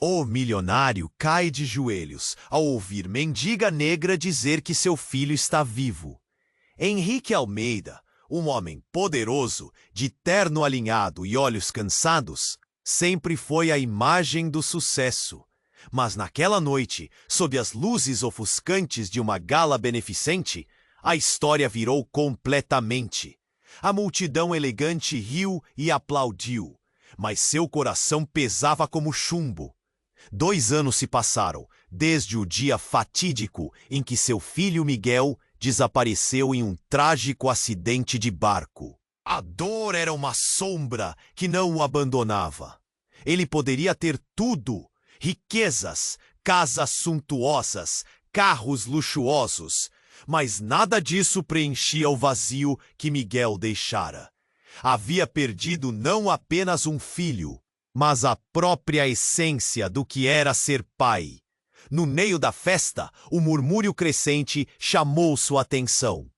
O milionário cai de joelhos ao ouvir mendiga negra dizer que seu filho está vivo. Henrique Almeida, um homem poderoso, de terno alinhado e olhos cansados, sempre foi a imagem do sucesso. Mas naquela noite, sob as luzes ofuscantes de uma gala beneficente, a história virou completamente. A multidão elegante riu e aplaudiu, mas seu coração pesava como chumbo. 2 anos se passaram, desde o dia fatídico em que seu filho Miguel desapareceu em um trágico acidente de barco. A dor era uma sombra que não o abandonava. Ele poderia ter tudo: riquezas, casas suntuosas, carros luxuosos, mas nada disso preenchia o vazio que Miguel deixara. Havia perdido não apenas um filho, mas a própria essência do que era ser pai. No meio da festa, o murmúrio crescente chamou sua atenção.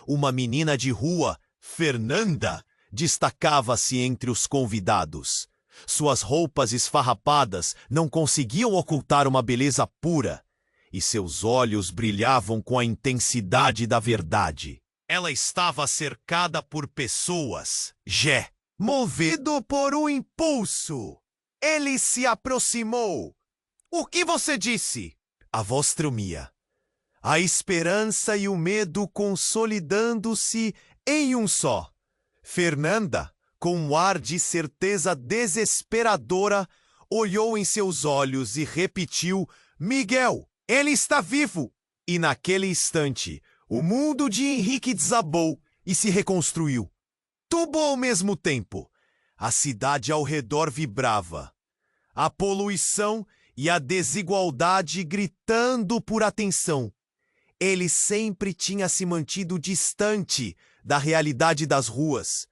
Uma menina de rua, Fernanda, destacava-se entre os convidados. Suas roupas esfarrapadas não conseguiam ocultar uma beleza pura, e seus olhos brilhavam com a intensidade da verdade. Ela estava cercada por pessoas. Movido por um impulso, ele se aproximou. O que você disse? A voz tremia. A esperança e o medo consolidando-se em um só. Fernanda, com um ar de certeza desesperadora, olhou em seus olhos e repetiu: Miguel, ele está vivo! E naquele instante, o mundo de Henrique desabou e se reconstruiu. Tudo ao mesmo tempo. A cidade ao redor vibrava. A poluição e a desigualdade gritando por atenção. Ele sempre tinha se mantido distante da realidade das ruas,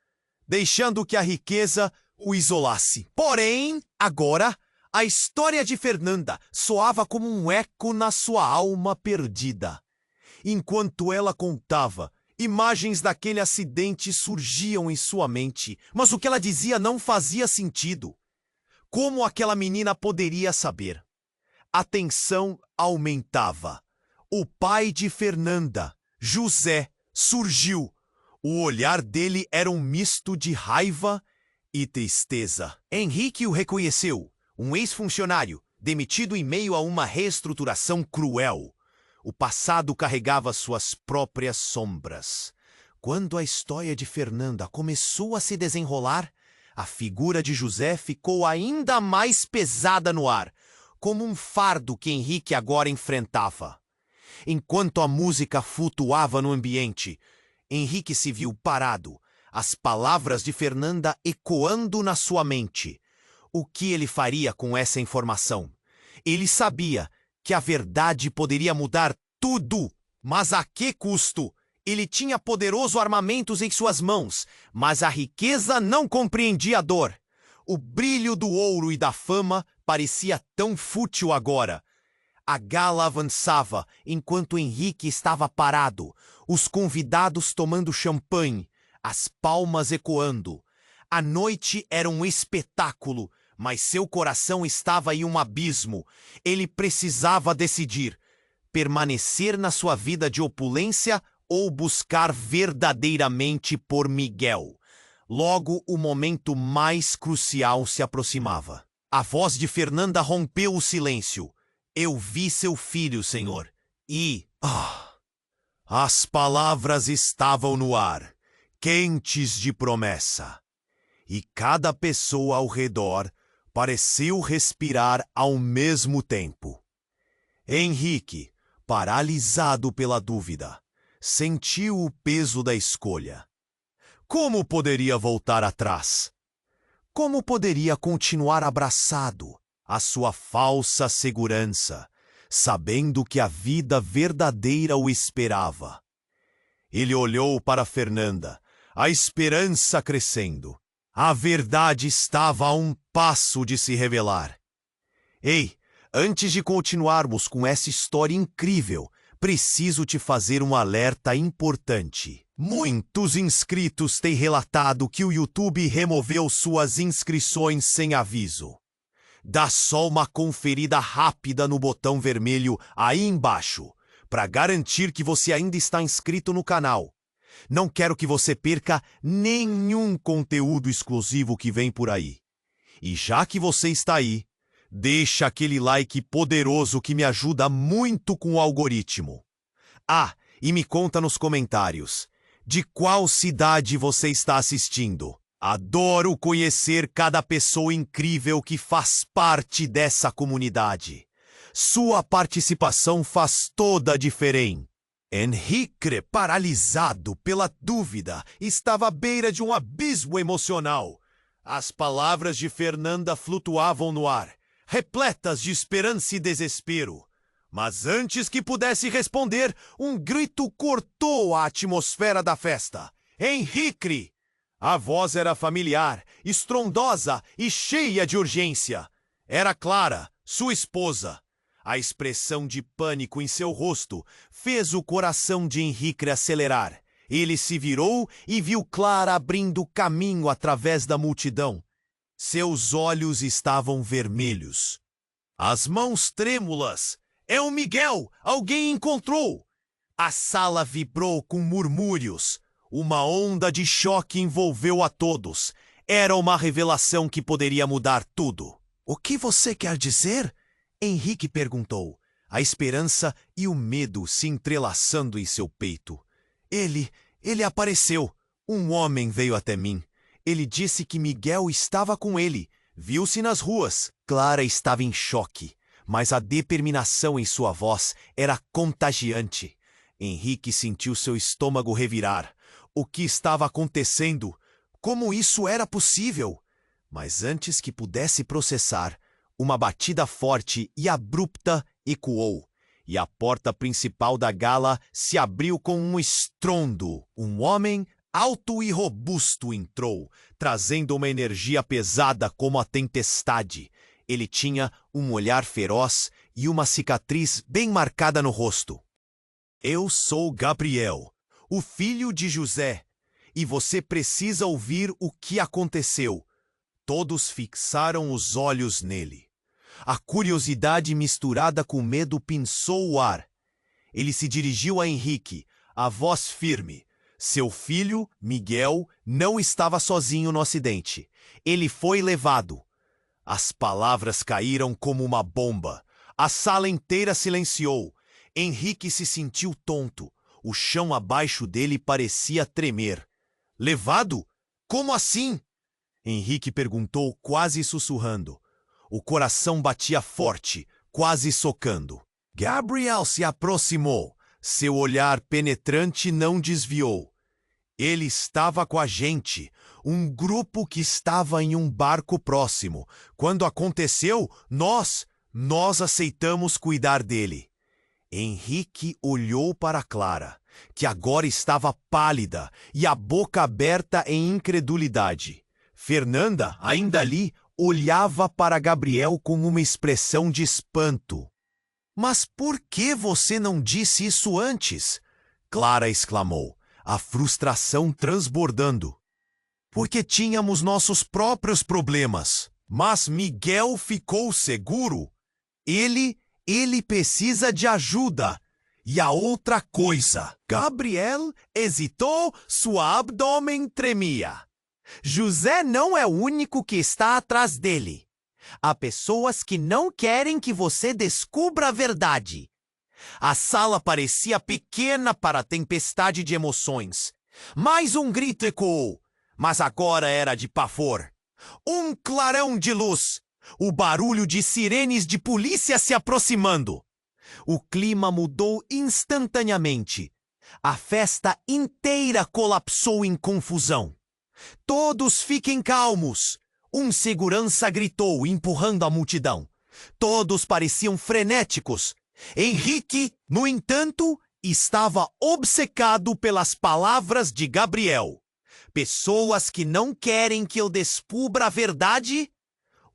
deixando que a riqueza o isolasse. Porém, agora, a história de Fernanda soava como um eco na sua alma perdida. Enquanto ela contava, imagens daquele acidente surgiam em sua mente, mas o que ela dizia não fazia sentido. Como aquela menina poderia saber? A tensão aumentava. O pai de Fernanda, José, surgiu. O olhar dele era um misto de raiva e tristeza. Henrique o reconheceu, um ex-funcionário, demitido em meio a uma reestruturação cruel. O passado carregava suas próprias sombras. Quando a história de Fernanda começou a se desenrolar, a figura de José ficou ainda mais pesada no ar, como um fardo que Henrique agora enfrentava. Enquanto a música flutuava no ambiente, Henrique se viu parado, as palavras de Fernanda ecoando na sua mente. O que ele faria com essa informação? Ele sabia que a verdade poderia mudar tudo, mas a que custo? Ele tinha poderosos armamentos em suas mãos, mas a riqueza não compreendia a dor. O brilho do ouro e da fama parecia tão fútil agora. A gala avançava enquanto Henrique estava parado, os convidados tomando champanhe, as palmas ecoando. A noite era um espetáculo, mas seu coração estava em um abismo. Ele precisava decidir: permanecer na sua vida de opulência ou buscar verdadeiramente por Miguel. Logo, o momento mais crucial se aproximava. A voz de Fernanda rompeu o silêncio. Eu vi seu filho, senhor. E... as palavras estavam no ar, quentes de promessa. E cada pessoa ao redor pareceu respirar ao mesmo tempo. Henrique, paralisado pela dúvida, sentiu o peso da escolha. Como poderia voltar atrás? Como poderia continuar abraçado à sua falsa segurança, sabendo que a vida verdadeira o esperava? Ele olhou para Fernanda, a esperança crescendo. A verdade estava a um passo de se revelar. Ei, antes de continuarmos com essa história incrível, preciso te fazer um alerta importante. Muitos inscritos têm relatado que o YouTube removeu suas inscrições sem aviso. Dá só uma conferida rápida no botão vermelho aí embaixo, para garantir que você ainda está inscrito no canal. Não quero que você perca nenhum conteúdo exclusivo que vem por aí. E já que você está aí, deixa aquele like poderoso que me ajuda muito com o algoritmo. Ah, e me conta nos comentários, de qual cidade você está assistindo? Adoro conhecer cada pessoa incrível que faz parte dessa comunidade. Sua participação faz toda a diferença. Henrique, paralisado pela dúvida, estava à beira de um abismo emocional. As palavras de Fernanda flutuavam no ar, repletas de esperança e desespero. Mas antes que pudesse responder, um grito cortou a atmosfera da festa. Henrique! A voz era familiar, estrondosa e cheia de urgência. Era Clara, sua esposa. A expressão de pânico em seu rosto fez o coração de Henrique acelerar. Ele se virou e viu Clara abrindo caminho através da multidão. Seus olhos estavam vermelhos. As mãos trêmulas. É o Miguel! Alguém encontrou! A sala vibrou com murmúrios. Uma onda de choque envolveu a todos. Era uma revelação que poderia mudar tudo. O que você quer dizer? Henrique perguntou, a esperança e o medo se entrelaçando em seu peito. Ele apareceu. Um homem veio até mim. Ele disse que Miguel estava com ele. Viu-se nas ruas. Clara estava em choque, mas a determinação em sua voz era contagiante. Henrique sentiu seu estômago revirar. O que estava acontecendo? Como isso era possível? Mas antes que pudesse processar, uma batida forte e abrupta ecoou, e a porta principal da gala se abriu com um estrondo. Um homem alto e robusto entrou, trazendo uma energia pesada como a tempestade. Ele tinha um olhar feroz e uma cicatriz bem marcada no rosto. Eu sou Gabriel, o filho de José, e você precisa ouvir o que aconteceu. Todos fixaram os olhos nele. A curiosidade misturada com medo pinçou o ar. Ele se dirigiu a Henrique, a voz firme. Seu filho, Miguel, não estava sozinho no acidente. Ele foi levado. As palavras caíram como uma bomba. A sala inteira silenciou. Henrique se sentiu tonto. O chão abaixo dele parecia tremer. Levado? Como assim? Henrique perguntou, quase sussurrando. O coração batia forte, quase socando. Gabriel se aproximou. Seu olhar penetrante não desviou. Ele estava com a gente, um grupo que estava em um barco próximo. Quando aconteceu, nós aceitamos cuidar dele. Henrique olhou para Clara, que agora estava pálida e a boca aberta em incredulidade. Fernanda, ainda ali, olhava para Gabriel com uma expressão de espanto. Mas por que você não disse isso antes? Clara exclamou, a frustração transbordando. Porque tínhamos nossos próprios problemas. Mas Miguel ficou seguro. Ele precisa de ajuda. E a outra coisa. Gabriel hesitou, sua abdômen tremia. José não é o único que está atrás dele. Há pessoas que não querem que você descubra a verdade. A sala parecia pequena para a tempestade de emoções. Mais um grito ecoou, mas agora era de pavor. Um clarão de luz. O barulho de sirenes de polícia se aproximando. O clima mudou instantaneamente. A festa inteira colapsou em confusão. Todos fiquem calmos. Um segurança gritou, empurrando a multidão. Todos pareciam frenéticos. Henrique, no entanto, estava obcecado pelas palavras de Gabriel. Pessoas que não querem que eu descubra a verdade?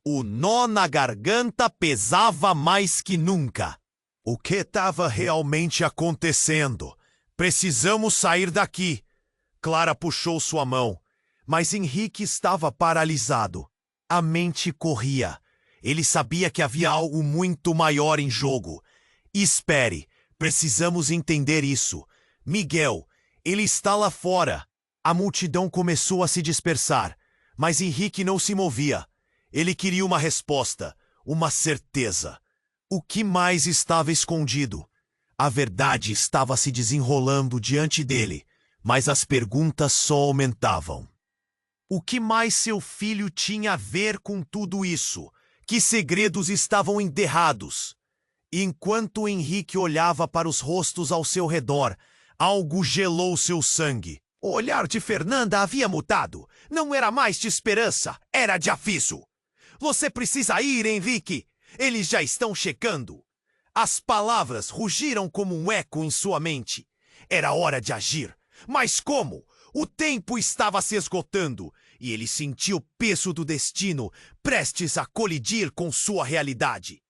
O nó na garganta pesava mais que nunca. O que estava realmente acontecendo? Precisamos sair daqui. Clara puxou sua mão, mas Henrique estava paralisado. A mente corria. Ele sabia que havia algo muito maior em jogo. Espere, precisamos entender isso. Miguel, ele está lá fora. A multidão começou a se dispersar, mas Henrique não se movia. Ele queria uma resposta, uma certeza. O que mais estava escondido? A verdade estava se desenrolando diante dele, mas as perguntas só aumentavam. O que mais seu filho tinha a ver com tudo isso? Que segredos estavam enterrados? Enquanto Henrique olhava para os rostos ao seu redor, algo gelou seu sangue. O olhar de Fernanda havia mudado. Não era mais de esperança, era de aviso. Você precisa ir, Henrique. Eles já estão chegando. As palavras rugiram como um eco em sua mente. Era hora de agir. Mas como? O tempo estava se esgotando e ele sentiu o peso do destino prestes a colidir com sua realidade.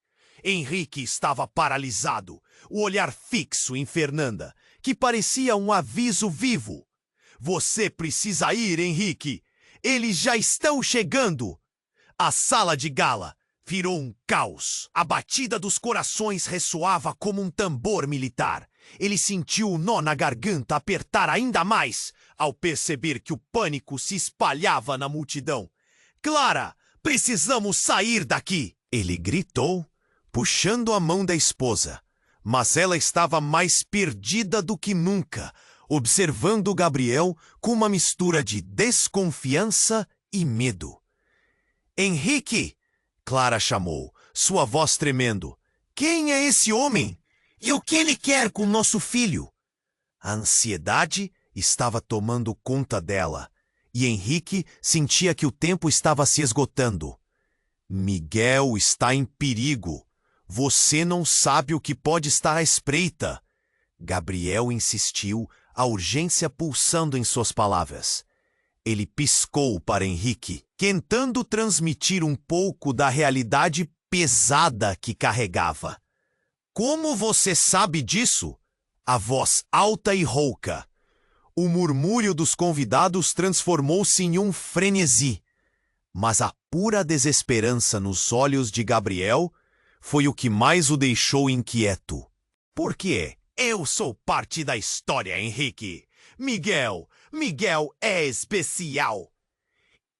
Henrique estava paralisado, o olhar fixo em Fernanda, que parecia um aviso vivo. Você precisa ir, Henrique. Eles já estão chegando. A sala de gala virou um caos. A batida dos corações ressoava como um tambor militar. Ele sentiu o nó na garganta apertar ainda mais ao perceber que o pânico se espalhava na multidão. Clara, precisamos sair daqui! Ele gritou, puxando a mão da esposa. Mas ela estava mais perdida do que nunca, observando Gabriel com uma mistura de desconfiança e medo. Henrique! Clara chamou, sua voz tremendo. Quem é esse homem? E o que ele quer com nosso filho? A ansiedade estava tomando conta dela, e Henrique sentia que o tempo estava se esgotando. Miguel está em perigo. Você não sabe o que pode estar à espreita. Gabriel insistiu, a urgência pulsando em suas palavras. Ele piscou para Henrique, tentando transmitir um pouco da realidade pesada que carregava. Como você sabe disso? A voz alta e rouca. O murmúrio dos convidados transformou-se em um frenesi. Mas a pura desesperança nos olhos de Gabriel foi o que mais o deixou inquieto. Por quê? Eu sou parte da história, Henrique. Miguel é especial.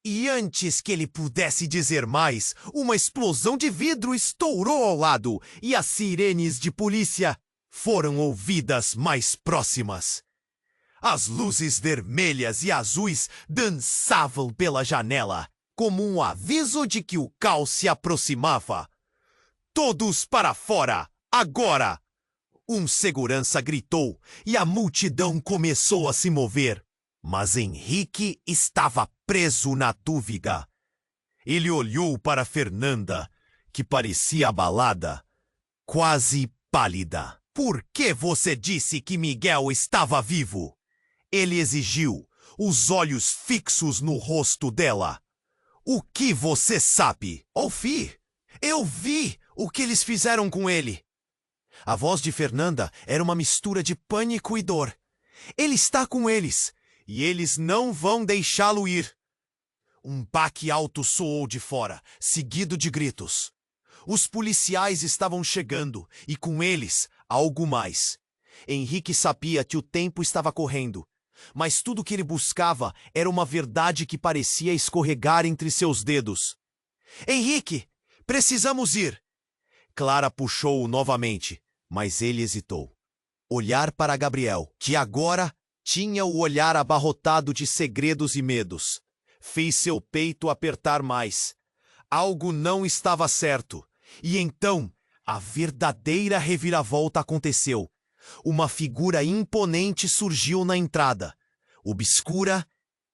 E antes que ele pudesse dizer mais, uma explosão de vidro estourou ao lado e as sirenes de polícia foram ouvidas mais próximas. As luzes vermelhas e azuis dançavam pela janela, como um aviso de que o caos se aproximava. Todos para fora, agora! Um segurança gritou e a multidão começou a se mover. Mas Henrique estava preso na dúvida. Ele olhou para Fernanda, que parecia abalada, quase pálida. Por que você disse que Miguel estava vivo? Ele exigiu, os olhos fixos no rosto dela. O que você sabe? Ouvi! Eu vi o que eles fizeram com ele. A voz de Fernanda era uma mistura de pânico e dor. Ele está com eles, e eles não vão deixá-lo ir. Um baque alto soou de fora, seguido de gritos. Os policiais estavam chegando, e com eles, algo mais. Henrique sabia que o tempo estava correndo, mas tudo que ele buscava era uma verdade que parecia escorregar entre seus dedos. Henrique, precisamos ir! Clara puxou-o novamente, mas ele hesitou. Olhar para Gabriel, que agora tinha o olhar abarrotado de segredos e medos, fez seu peito apertar mais. Algo não estava certo. E então, a verdadeira reviravolta aconteceu. Uma figura imponente surgiu na entrada, obscura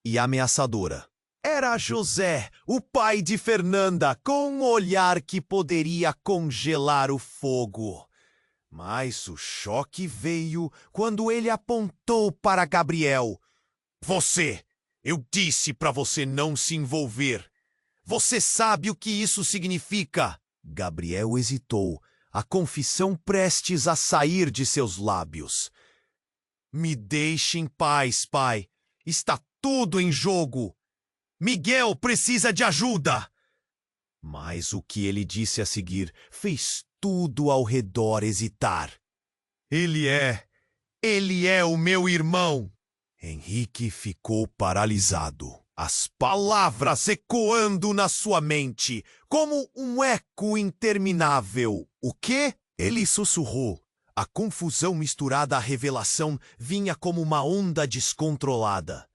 e ameaçadora. Era José, o pai de Fernanda, com um olhar que poderia congelar o fogo. Mas o choque veio quando ele apontou para Gabriel. Você! Eu disse para você não se envolver. Você sabe o que isso significa? Gabriel hesitou, a confissão prestes a sair de seus lábios. Me deixe em paz, pai. Está tudo em jogo. Miguel precisa de ajuda. Mas o que ele disse a seguir fez tudo ao redor hesitar. Ele é o meu irmão! Henrique ficou paralisado, as palavras ecoando na sua mente, como um eco interminável. O quê? Ele sussurrou. A confusão misturada à revelação vinha como uma onda descontrolada.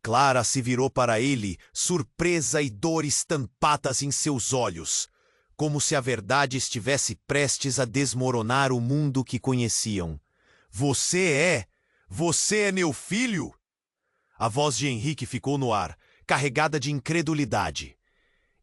Clara se virou para ele, surpresa e dor estampadas em seus olhos, como se a verdade estivesse prestes a desmoronar o mundo que conheciam. Você é meu filho? A voz de Henrique ficou no ar, carregada de incredulidade.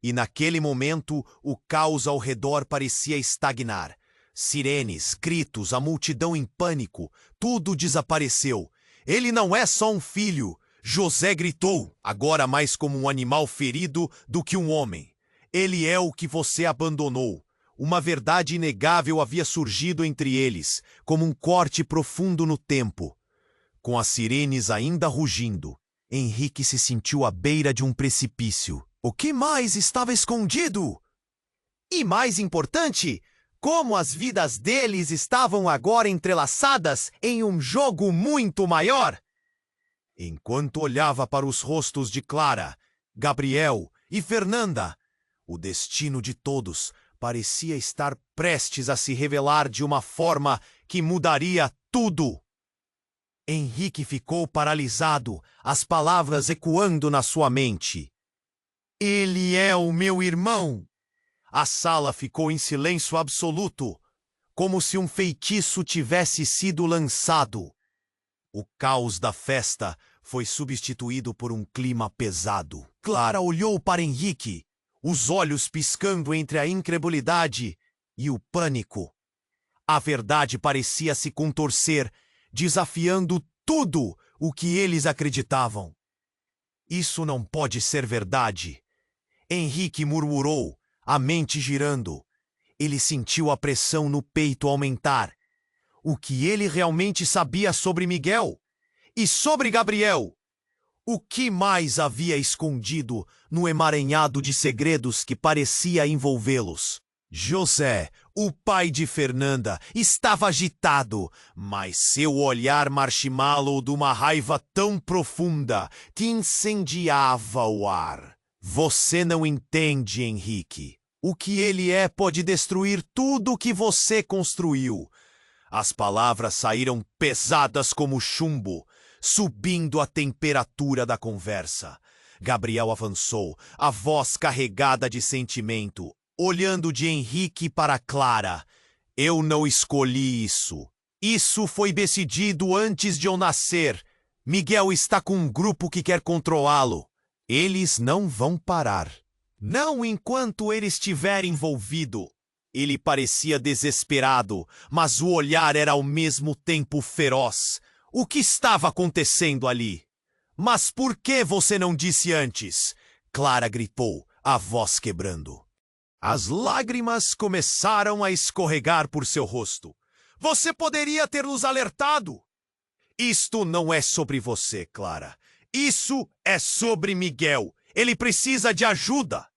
E naquele momento, o caos ao redor parecia estagnar. Sirenes, gritos, a multidão em pânico, tudo desapareceu. Ele não é só um filho, José gritou, agora mais como um animal ferido do que um homem. Ele é o que você abandonou. Uma verdade inegável havia surgido entre eles, como um corte profundo no tempo. Com as sirenes ainda rugindo, Henrique se sentiu à beira de um precipício. O que mais estava escondido? E mais importante, como as vidas deles estavam agora entrelaçadas em um jogo muito maior. Enquanto olhava para os rostos de Clara, Gabriel e Fernanda, o destino de todos parecia estar prestes a se revelar de uma forma que mudaria tudo. Henrique ficou paralisado, as palavras ecoando na sua mente. Ele é o meu irmão! A sala ficou em silêncio absoluto, como se um feitiço tivesse sido lançado. O caos da festa foi substituído por um clima pesado. Clara olhou para Henrique, os olhos piscando entre a incredulidade e o pânico. A verdade parecia se contorcer, desafiando tudo o que eles acreditavam. Isso não pode ser verdade. Henrique murmurou, a mente girando. Ele sentiu a pressão no peito aumentar. O que ele realmente sabia sobre Miguel? E sobre Gabriel? O que mais havia escondido no emaranhado de segredos que parecia envolvê-los? José, o pai de Fernanda, estava agitado, mas seu olhar marshmallow de uma raiva tão profunda que incendiava o ar. Você não entende, Henrique. O que ele é pode destruir tudo o que você construiu. As palavras saíram pesadas como chumbo, subindo a temperatura da conversa. Gabriel avançou, a voz carregada de sentimento, olhando de Henrique para Clara. Eu não escolhi isso. Isso foi decidido antes de eu nascer. Miguel está com um grupo que quer controlá-lo. Eles não vão parar. Não enquanto ele estiver envolvido. Ele parecia desesperado, mas o olhar era ao mesmo tempo feroz. O que estava acontecendo ali? Mas por que você não disse antes? Clara gritou, a voz quebrando. As lágrimas começaram a escorregar por seu rosto. Você poderia ter nos alertado. Isto não é sobre você, Clara. Isso é sobre Miguel. Ele precisa de ajuda.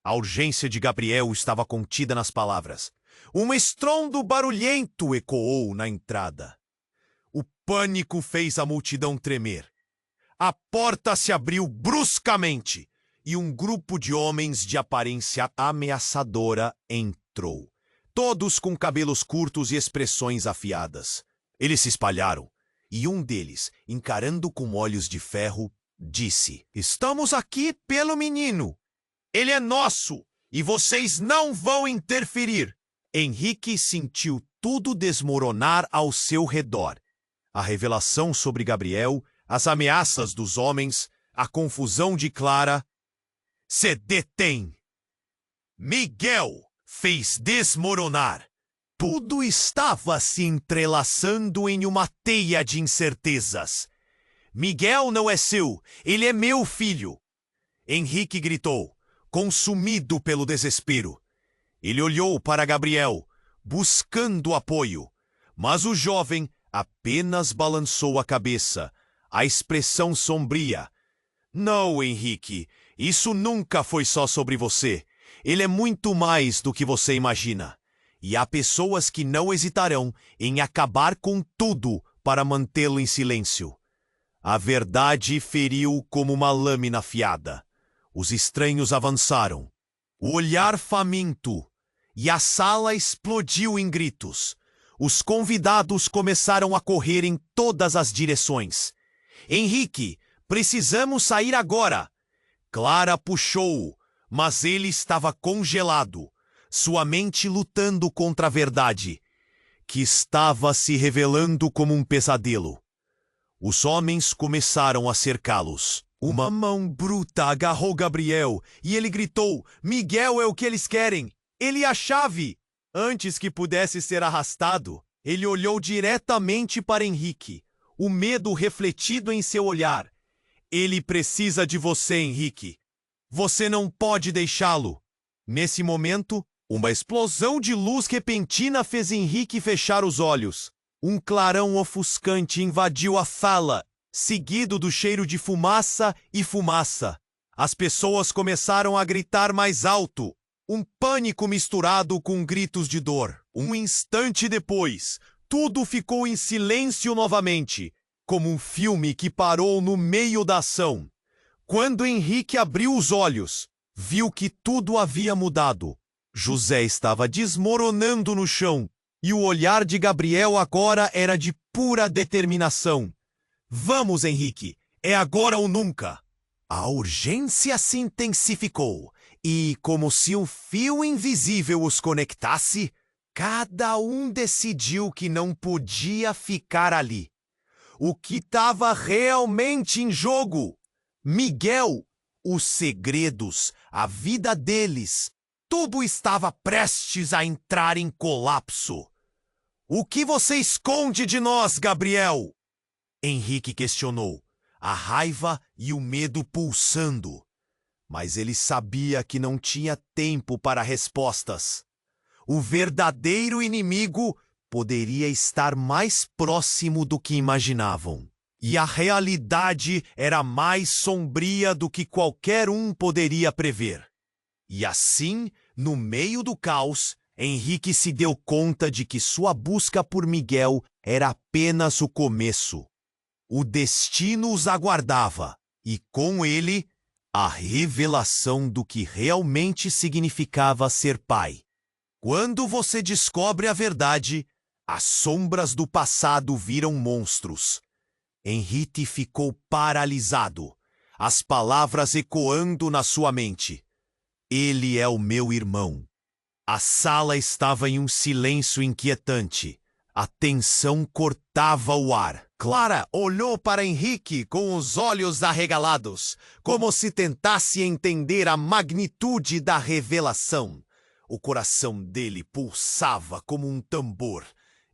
A urgência de Gabriel estava contida nas palavras. Um estrondo barulhento ecoou na entrada. O pânico fez a multidão tremer. A porta se abriu bruscamente e um grupo de homens de aparência ameaçadora entrou. Todos com cabelos curtos e expressões afiadas. Eles se espalharam e um deles, encarando com olhos de ferro, disse: Estamos aqui pelo menino. Ele é nosso e vocês não vão interferir. Henrique sentiu tudo desmoronar ao seu redor. A revelação sobre Gabriel, as ameaças dos homens, a confusão de Clara. Se detém! Miguel fez desmoronar. Tudo estava se entrelaçando em uma teia de incertezas. Miguel não é seu, ele é meu filho. Henrique gritou, consumido pelo desespero. Ele olhou para Gabriel, buscando apoio, mas o jovem apenas balançou a cabeça, a expressão sombria. Não, Henrique, isso nunca foi só sobre você. Ele é muito mais do que você imagina. E há pessoas que não hesitarão em acabar com tudo para mantê-lo em silêncio. A verdade feriu como uma lâmina afiada. Os estranhos avançaram. O olhar faminto. E a sala explodiu em gritos. Os convidados começaram a correr em todas as direções. Henrique, precisamos sair agora! Clara puxou-o, mas ele estava congelado, sua mente lutando contra a verdade, que estava se revelando como um pesadelo. Os homens começaram a cercá-los. Uma mão bruta agarrou Gabriel e ele gritou: Miguel é o que eles querem! Ele é a chave! Antes que pudesse ser arrastado, ele olhou diretamente para Henrique, o medo refletido em seu olhar. Ele precisa de você, Henrique. Você não pode deixá-lo. Nesse momento, uma explosão de luz repentina fez Henrique fechar os olhos. Um clarão ofuscante invadiu a sala, seguido do cheiro de fumaça e fumaça. As pessoas começaram a gritar mais alto. Um pânico misturado com gritos de dor. Um instante depois, tudo ficou em silêncio novamente, como um filme que parou no meio da ação. Quando Henrique abriu os olhos, viu que tudo havia mudado. José estava desmoronando no chão, e o olhar de Gabriel agora era de pura determinação. Vamos, Henrique, é agora ou nunca. A urgência se intensificou. E, como se um fio invisível os conectasse, cada um decidiu que não podia ficar ali. O que estava realmente em jogo? Miguel, os segredos, a vida deles, tudo estava prestes a entrar em colapso. O que você esconde de nós, Gabriel? Henrique questionou, a raiva e o medo pulsando. Mas ele sabia que não tinha tempo para respostas. O verdadeiro inimigo poderia estar mais próximo do que imaginavam. E a realidade era mais sombria do que qualquer um poderia prever. E assim, no meio do caos, Henrique se deu conta de que sua busca por Miguel era apenas o começo. O destino os aguardava, e com ele, a revelação do que realmente significava ser pai. Quando você descobre a verdade, as sombras do passado viram monstros. Henrique ficou paralisado, as palavras ecoando na sua mente. Ele é o meu irmão. A sala estava em um silêncio inquietante. A tensão cortava o ar. Clara olhou para Henrique com os olhos arregalados, como se tentasse entender a magnitude da revelação. O coração dele pulsava como um tambor.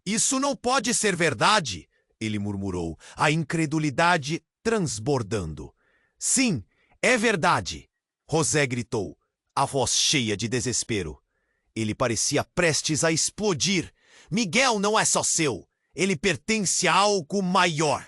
Isso não pode ser verdade, ele murmurou, a incredulidade transbordando. Sim, é verdade, José gritou, a voz cheia de desespero. Ele parecia prestes a explodir. Miguel não é só seu. Ele pertence a algo maior.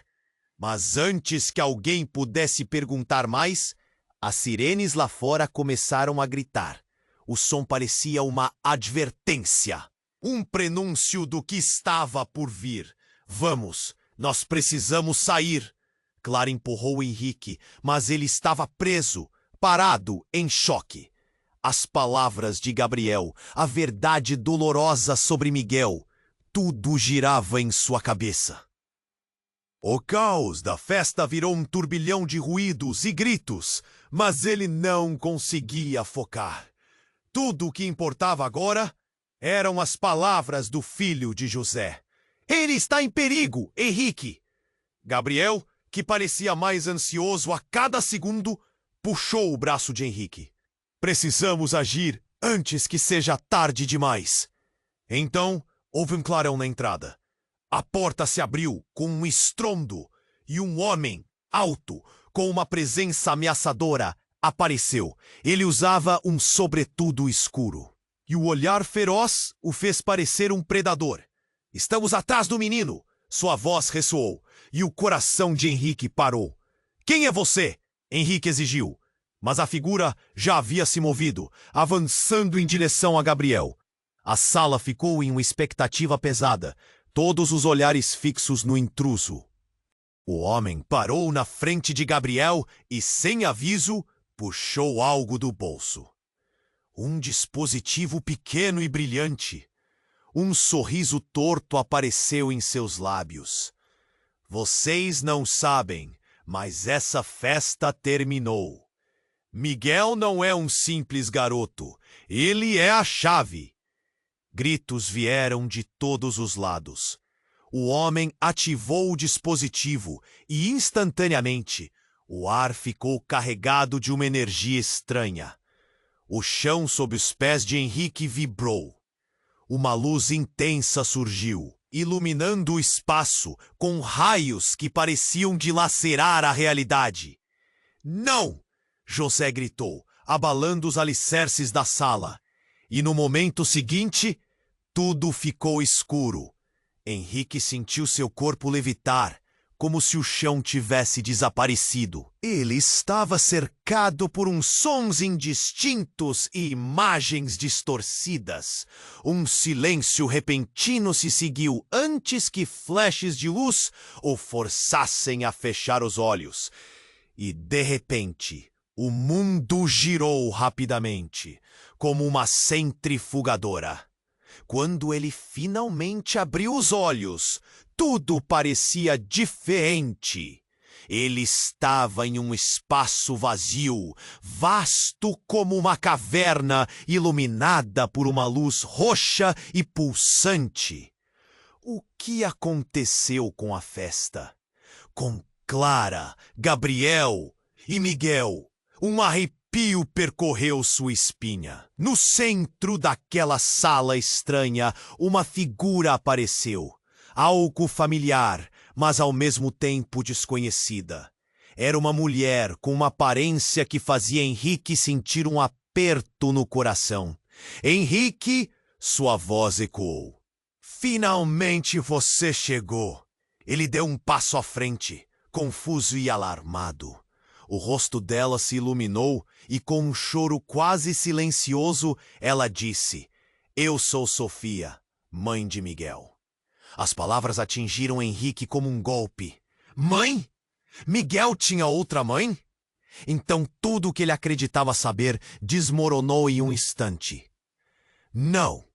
Mas antes que alguém pudesse perguntar mais, as sirenes lá fora começaram a gritar. O som parecia uma advertência. Um prenúncio do que estava por vir. Vamos, nós precisamos sair. Clara empurrou Henrique, mas ele estava preso, parado, em choque. As palavras de Gabriel, a verdade dolorosa sobre Miguel, tudo girava em sua cabeça. O caos da festa virou um turbilhão de ruídos e gritos, mas ele não conseguia focar. Tudo o que importava agora eram as palavras do filho de José. Ele está em perigo, Henrique! Gabriel, que parecia mais ansioso a cada segundo, puxou o braço de Henrique. Precisamos agir antes que seja tarde demais. Então, houve um clarão na entrada. A porta se abriu com um estrondo e um homem, alto, com uma presença ameaçadora, apareceu. Ele usava um sobretudo escuro. E o olhar feroz o fez parecer um predador. Estamos atrás do menino! Sua voz ressoou, e o coração de Henrique parou. Quem é você? Henrique exigiu. Mas a figura já havia se movido, avançando em direção a Gabriel. A sala ficou em uma expectativa pesada, todos os olhares fixos no intruso. O homem parou na frente de Gabriel e, sem aviso, puxou algo do bolso. Um dispositivo pequeno e brilhante. Um sorriso torto apareceu em seus lábios. Vocês não sabem, mas essa festa terminou. Miguel não é um simples garoto, ele é a chave. Gritos vieram de todos os lados. O homem ativou o dispositivo e, instantaneamente, o ar ficou carregado de uma energia estranha. O chão sob os pés de Henrique vibrou. Uma luz intensa surgiu, iluminando o espaço com raios que pareciam dilacerar a realidade. Não! José gritou, abalando os alicerces da sala. E no momento seguinte, tudo ficou escuro. Henrique sentiu seu corpo levitar, como se o chão tivesse desaparecido. Ele estava cercado por uns sons indistintos e imagens distorcidas. Um silêncio repentino se seguiu antes que flashes de luz o forçassem a fechar os olhos. E, de repente, o mundo girou rapidamente, como uma centrifugadora. Quando ele finalmente abriu os olhos, tudo parecia diferente. Ele estava em um espaço vazio, vasto como uma caverna, iluminada por uma luz roxa e pulsante. O que aconteceu com a festa? Com Clara, Gabriel e Miguel? Um arrepio percorreu sua espinha. No centro daquela sala estranha, uma figura apareceu. Algo familiar, mas ao mesmo tempo desconhecida. Era uma mulher com uma aparência que fazia Henrique sentir um aperto no coração. Henrique, sua voz ecoou. Finalmente você chegou. Ele deu um passo à frente, confuso e alarmado. O rosto dela se iluminou e, com um choro quase silencioso, ela disse: "Eu sou Sofia, mãe de Miguel." As palavras atingiram Henrique como um golpe. Mãe? Miguel tinha outra mãe? Então tudo o que ele acreditava saber desmoronou em um instante. Não,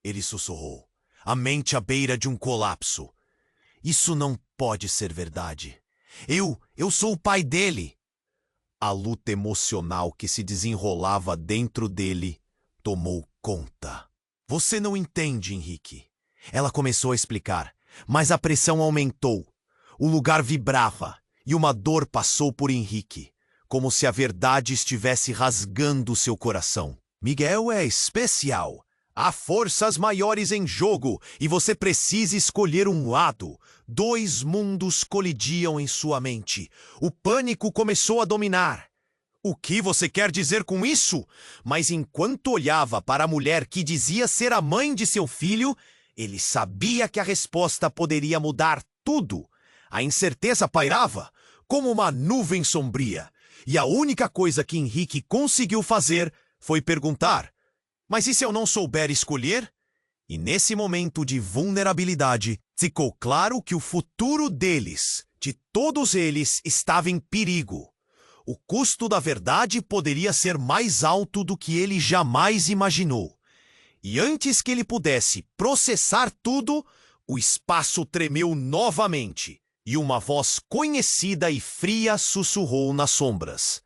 ele sussurrou, a mente à beira de um colapso. Isso não pode ser verdade. Eu sou o pai dele. A luta emocional que se desenrolava dentro dele tomou conta. Você não entende, Henrique. Ela começou a explicar, mas a pressão aumentou. O lugar vibrava e uma dor passou por Henrique, como se a verdade estivesse rasgando seu coração. Miguel é especial. Há forças maiores em jogo e você precisa escolher um lado. Dois mundos colidiam em sua mente. O pânico começou a dominar. O que você quer dizer com isso? Mas enquanto olhava para a mulher que dizia ser a mãe de seu filho, ele sabia que a resposta poderia mudar tudo. A incerteza pairava como uma nuvem sombria. E a única coisa que Henrique conseguiu fazer foi perguntar: "Mas e se eu não souber escolher?" E nesse momento de vulnerabilidade, ficou claro que o futuro deles, de todos eles, estava em perigo. O custo da verdade poderia ser mais alto do que ele jamais imaginou. E antes que ele pudesse processar tudo, o espaço tremeu novamente e uma voz conhecida e fria sussurrou nas sombras: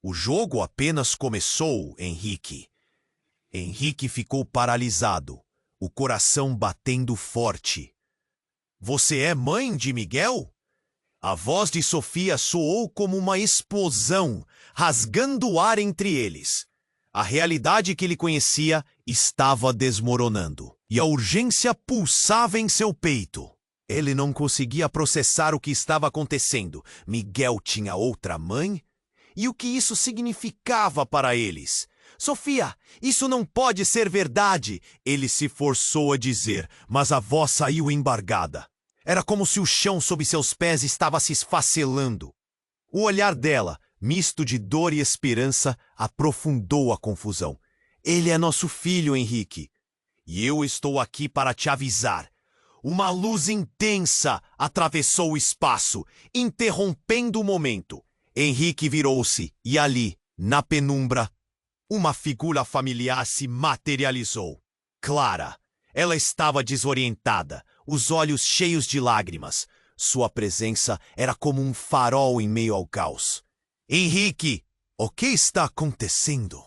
"O jogo apenas começou, Henrique." Henrique ficou paralisado, o coração batendo forte. "Você é mãe de Miguel?" A voz de Sofia soou como uma explosão, rasgando o ar entre eles. A realidade que ele conhecia estava desmoronando, e a urgência pulsava em seu peito. Ele não conseguia processar o que estava acontecendo. Miguel tinha outra mãe? E o que isso significava para eles? "Sofia, isso não pode ser verdade!" Ele se forçou a dizer, mas a voz saiu embargada. Era como se o chão sob seus pés estava se esfacelando. O olhar dela, misto de dor e esperança, aprofundou a confusão. Ele é nosso filho, Henrique. E eu estou aqui para te avisar. Uma luz intensa atravessou o espaço, interrompendo o momento. Henrique virou-se e ali, na penumbra, uma figura familiar se materializou. Clara. Ela estava desorientada, os olhos cheios de lágrimas. Sua presença era como um farol em meio ao caos. Henrique, o que está acontecendo?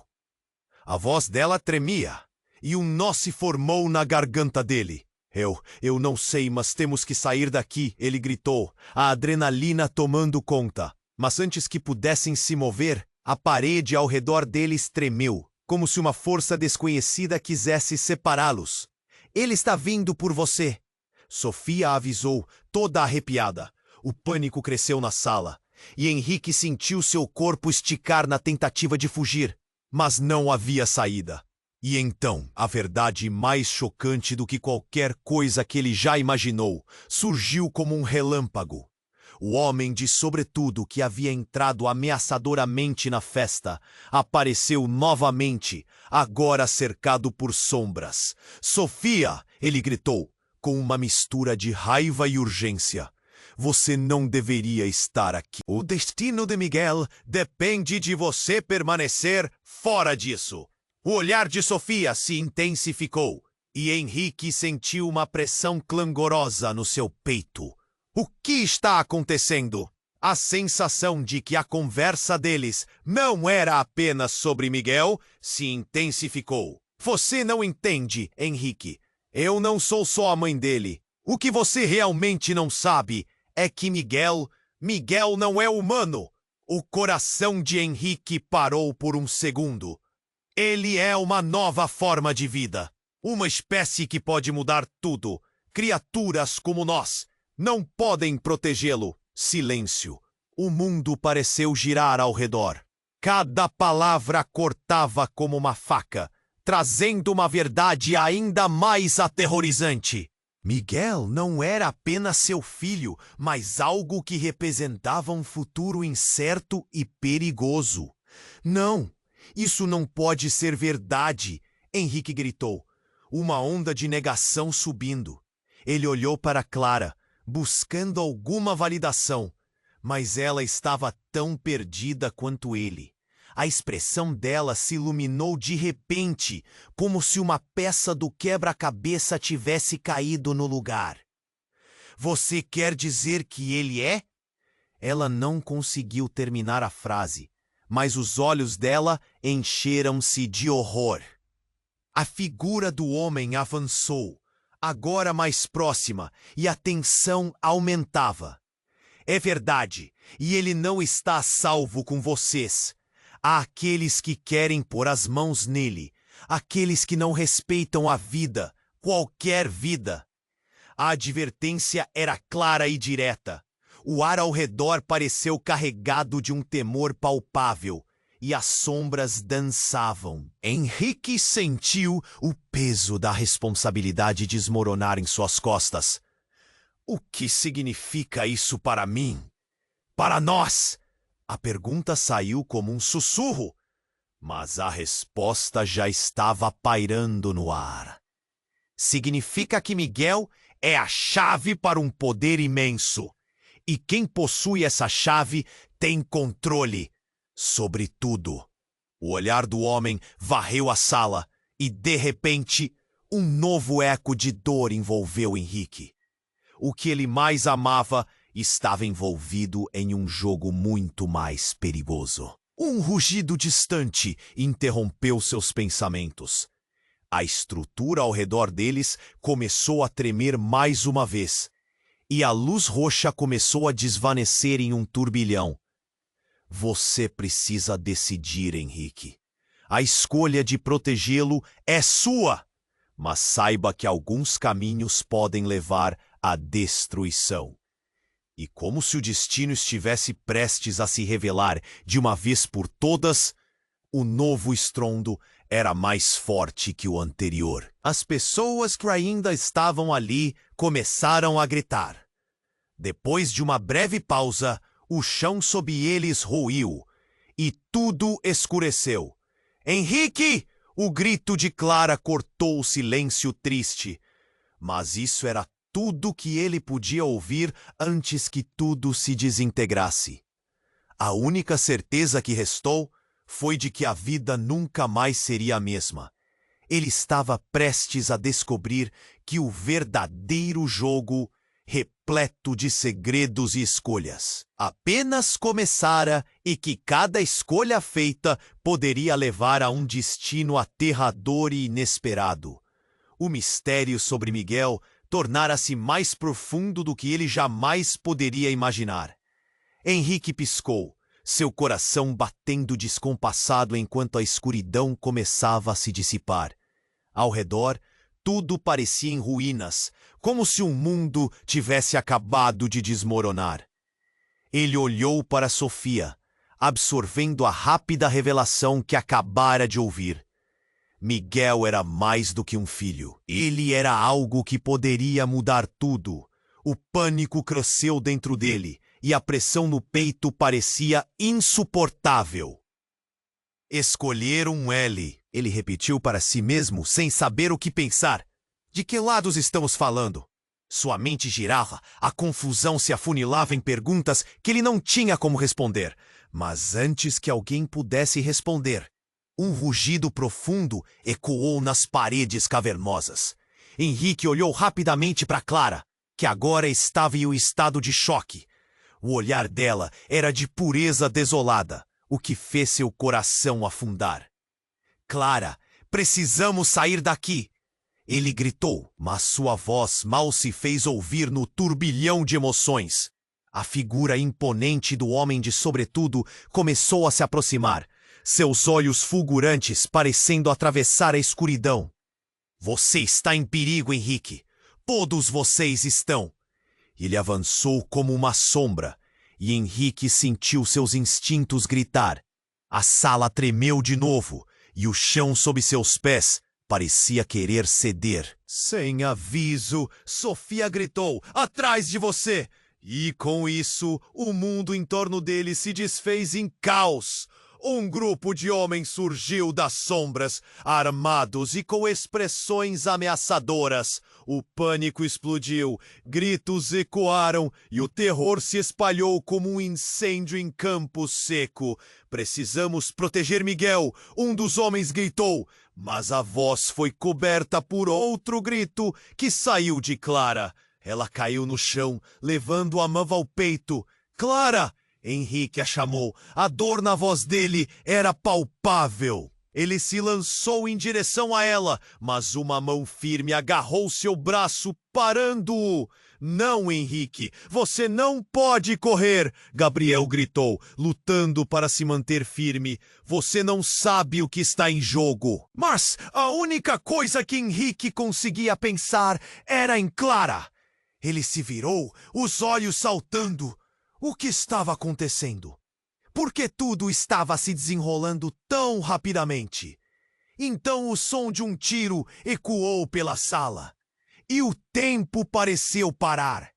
A voz dela tremia, e um nó se formou na garganta dele. Eu não sei, mas temos que sair daqui, ele gritou, a adrenalina tomando conta. Mas antes que pudessem se mover, a parede ao redor deles tremeu, como se uma força desconhecida quisesse separá-los. Ele está vindo por você. Sofia avisou, toda arrepiada. O pânico cresceu na sala, e Henrique sentiu seu corpo esticar na tentativa de fugir. Mas não havia saída. E então, a verdade mais chocante do que qualquer coisa que ele já imaginou, surgiu como um relâmpago. O homem de sobretudo que havia entrado ameaçadoramente na festa, apareceu novamente, agora cercado por sombras. Sofia, ele gritou, com uma mistura de raiva e urgência. Você não deveria estar aqui. O destino de Miguel depende de você permanecer fora disso. O olhar de Sofia se intensificou, e Henrique sentiu uma pressão clangorosa no seu peito. O que está acontecendo? A sensação de que a conversa deles não era apenas sobre Miguel se intensificou. Você não entende, Henrique. Eu não sou só a mãe dele. O que você realmente não sabe é que Miguel não é humano. O coração de Henrique parou por um segundo. Ele é uma nova forma de vida. Uma espécie que pode mudar tudo. Criaturas como nós não podem protegê-lo. Silêncio. O mundo pareceu girar ao redor. Cada palavra cortava como uma faca, trazendo uma verdade ainda mais aterrorizante. Miguel não era apenas seu filho, mas algo que representava um futuro incerto e perigoso. Não, isso não pode ser verdade, Henrique gritou, uma onda de negação subindo. Ele olhou para Clara, buscando alguma validação, mas ela estava tão perdida quanto ele. A expressão dela se iluminou de repente, como se uma peça do quebra-cabeça tivesse caído no lugar. Você quer dizer que ele é? Ela não conseguiu terminar a frase, mas os olhos dela encheram-se de horror. A figura do homem avançou, agora mais próxima, e a tensão aumentava. É verdade, e ele não está a salvo com vocês. Há aqueles que querem pôr as mãos nele, aqueles que não respeitam a vida, qualquer vida. A advertência era clara e direta. O ar ao redor pareceu carregado de um temor palpável, e as sombras dançavam. Henrique sentiu o peso da responsabilidade desmoronar em suas costas. O que significa isso para mim? Para nós? A pergunta saiu como um sussurro, mas a resposta já estava pairando no ar. Significa que Miguel é a chave para um poder imenso, e quem possui essa chave tem controle sobre tudo. O olhar do homem varreu a sala, e de repente, um novo eco de dor envolveu Henrique. O que ele mais amava estava envolvido em um jogo muito mais perigoso. Um rugido distante interrompeu seus pensamentos. A estrutura ao redor deles começou a tremer mais uma vez, e a luz roxa começou a desvanecer em um turbilhão. Você precisa decidir, Henrique. A escolha de protegê-lo é sua, mas saiba que alguns caminhos podem levar à destruição. E como se o destino estivesse prestes a se revelar de uma vez por todas, o novo estrondo era mais forte que o anterior. As pessoas que ainda estavam ali começaram a gritar. Depois de uma breve pausa, o chão sob eles ruiu, e tudo escureceu. Henrique! O grito de Clara cortou o silêncio triste. Mas isso era tudo que ele podia ouvir antes que tudo se desintegrasse. A única certeza que restou foi de que a vida nunca mais seria a mesma. Ele estava prestes a descobrir que o verdadeiro jogo, repleto de segredos e escolhas, apenas começara e que cada escolha feita poderia levar a um destino aterrador e inesperado. O mistério sobre Miguel tornara-se mais profundo do que ele jamais poderia imaginar. Henrique piscou, seu coração batendo descompassado enquanto a escuridão começava a se dissipar. Ao redor, tudo parecia em ruínas, como se o mundo tivesse acabado de desmoronar. Ele olhou para Sofia, absorvendo a rápida revelação que acabara de ouvir. Miguel era mais do que um filho. Ele era algo que poderia mudar tudo. O pânico cresceu dentro dele e a pressão no peito parecia insuportável. Escolher um L, ele repetiu para si mesmo sem saber o que pensar. De que lados estamos falando? Sua mente girava, a confusão se afunilava em perguntas que ele não tinha como responder. Mas antes que alguém pudesse responder, um rugido profundo ecoou nas paredes cavernosas. Henrique olhou rapidamente para Clara, que agora estava em um estado de choque. O olhar dela era de pureza desolada, o que fez seu coração afundar. Clara, precisamos sair daqui! Ele gritou, mas sua voz mal se fez ouvir no turbilhão de emoções. A figura imponente do homem de sobretudo começou a se aproximar, seus olhos fulgurantes parecendo atravessar a escuridão. Você está em perigo, Henrique. Todos vocês estão. Ele avançou como uma sombra, e Henrique sentiu seus instintos gritar. A sala tremeu de novo, e o chão sob seus pés parecia querer ceder. Sem aviso, Sofia gritou, atrás de você! E com isso, o mundo em torno dele se desfez em caos. Um grupo de homens surgiu das sombras, armados e com expressões ameaçadoras. O pânico explodiu, gritos ecoaram e o terror se espalhou como um incêndio em campo seco. Precisamos proteger Miguel, um dos homens gritou, mas a voz foi coberta por outro grito que saiu de Clara. Ela caiu no chão, levando a mão ao peito. Clara! Henrique a chamou. A dor na voz dele era palpável. Ele se lançou em direção a ela, mas uma mão firme agarrou seu braço, parando-o. Não, Henrique, você não pode correr, Gabriel gritou, lutando para se manter firme. Você não sabe o que está em jogo. Mas a única coisa que Henrique conseguia pensar era em Clara. Ele se virou, os olhos saltando. O que estava acontecendo? Por que tudo estava se desenrolando tão rapidamente? Então o som de um tiro ecoou pela sala. E o tempo pareceu parar.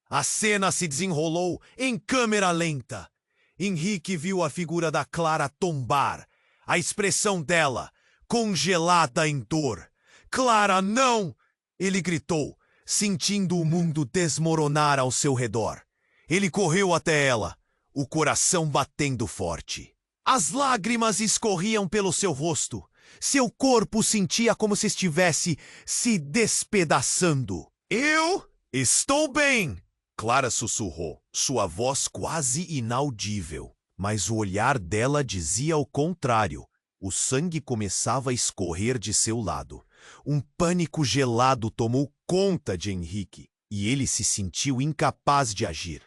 A cena se desenrolou em câmera lenta. Henrique viu a figura da Clara tombar. A expressão dela, congelada em dor. Clara, não! Ele gritou, sentindo o mundo desmoronar ao seu redor. Ele correu até ela, o coração batendo forte. As lágrimas escorriam pelo seu rosto. Seu corpo sentia como se estivesse se despedaçando. Eu estou bem, Clara sussurrou, sua voz quase inaudível. Mas o olhar dela dizia o contrário. O sangue começava a escorrer de seu lado. Um pânico gelado tomou conta de Henrique, e ele se sentiu incapaz de agir.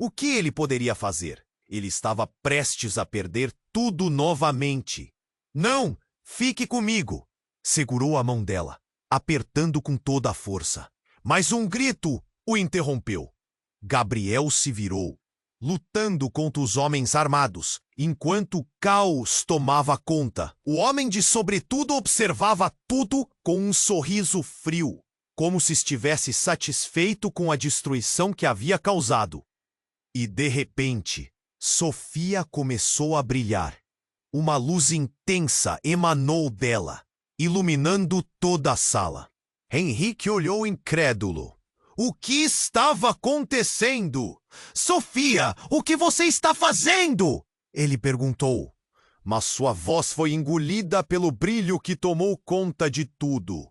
O que ele poderia fazer? Ele estava prestes a perder tudo novamente. Não! Fique comigo! Segurou a mão dela, apertando com toda a força. Mas um grito o interrompeu. Gabriel se virou, lutando contra os homens armados, enquanto o caos tomava conta. O homem de sobretudo observava tudo com um sorriso frio, como se estivesse satisfeito com a destruição que havia causado. E, de repente, Sofia começou a brilhar. Uma luz intensa emanou dela, iluminando toda a sala. Henrique olhou incrédulo. O que estava acontecendo? Sofia, o que você está fazendo? Ele perguntou. Mas sua voz foi engolida pelo brilho que tomou conta de tudo.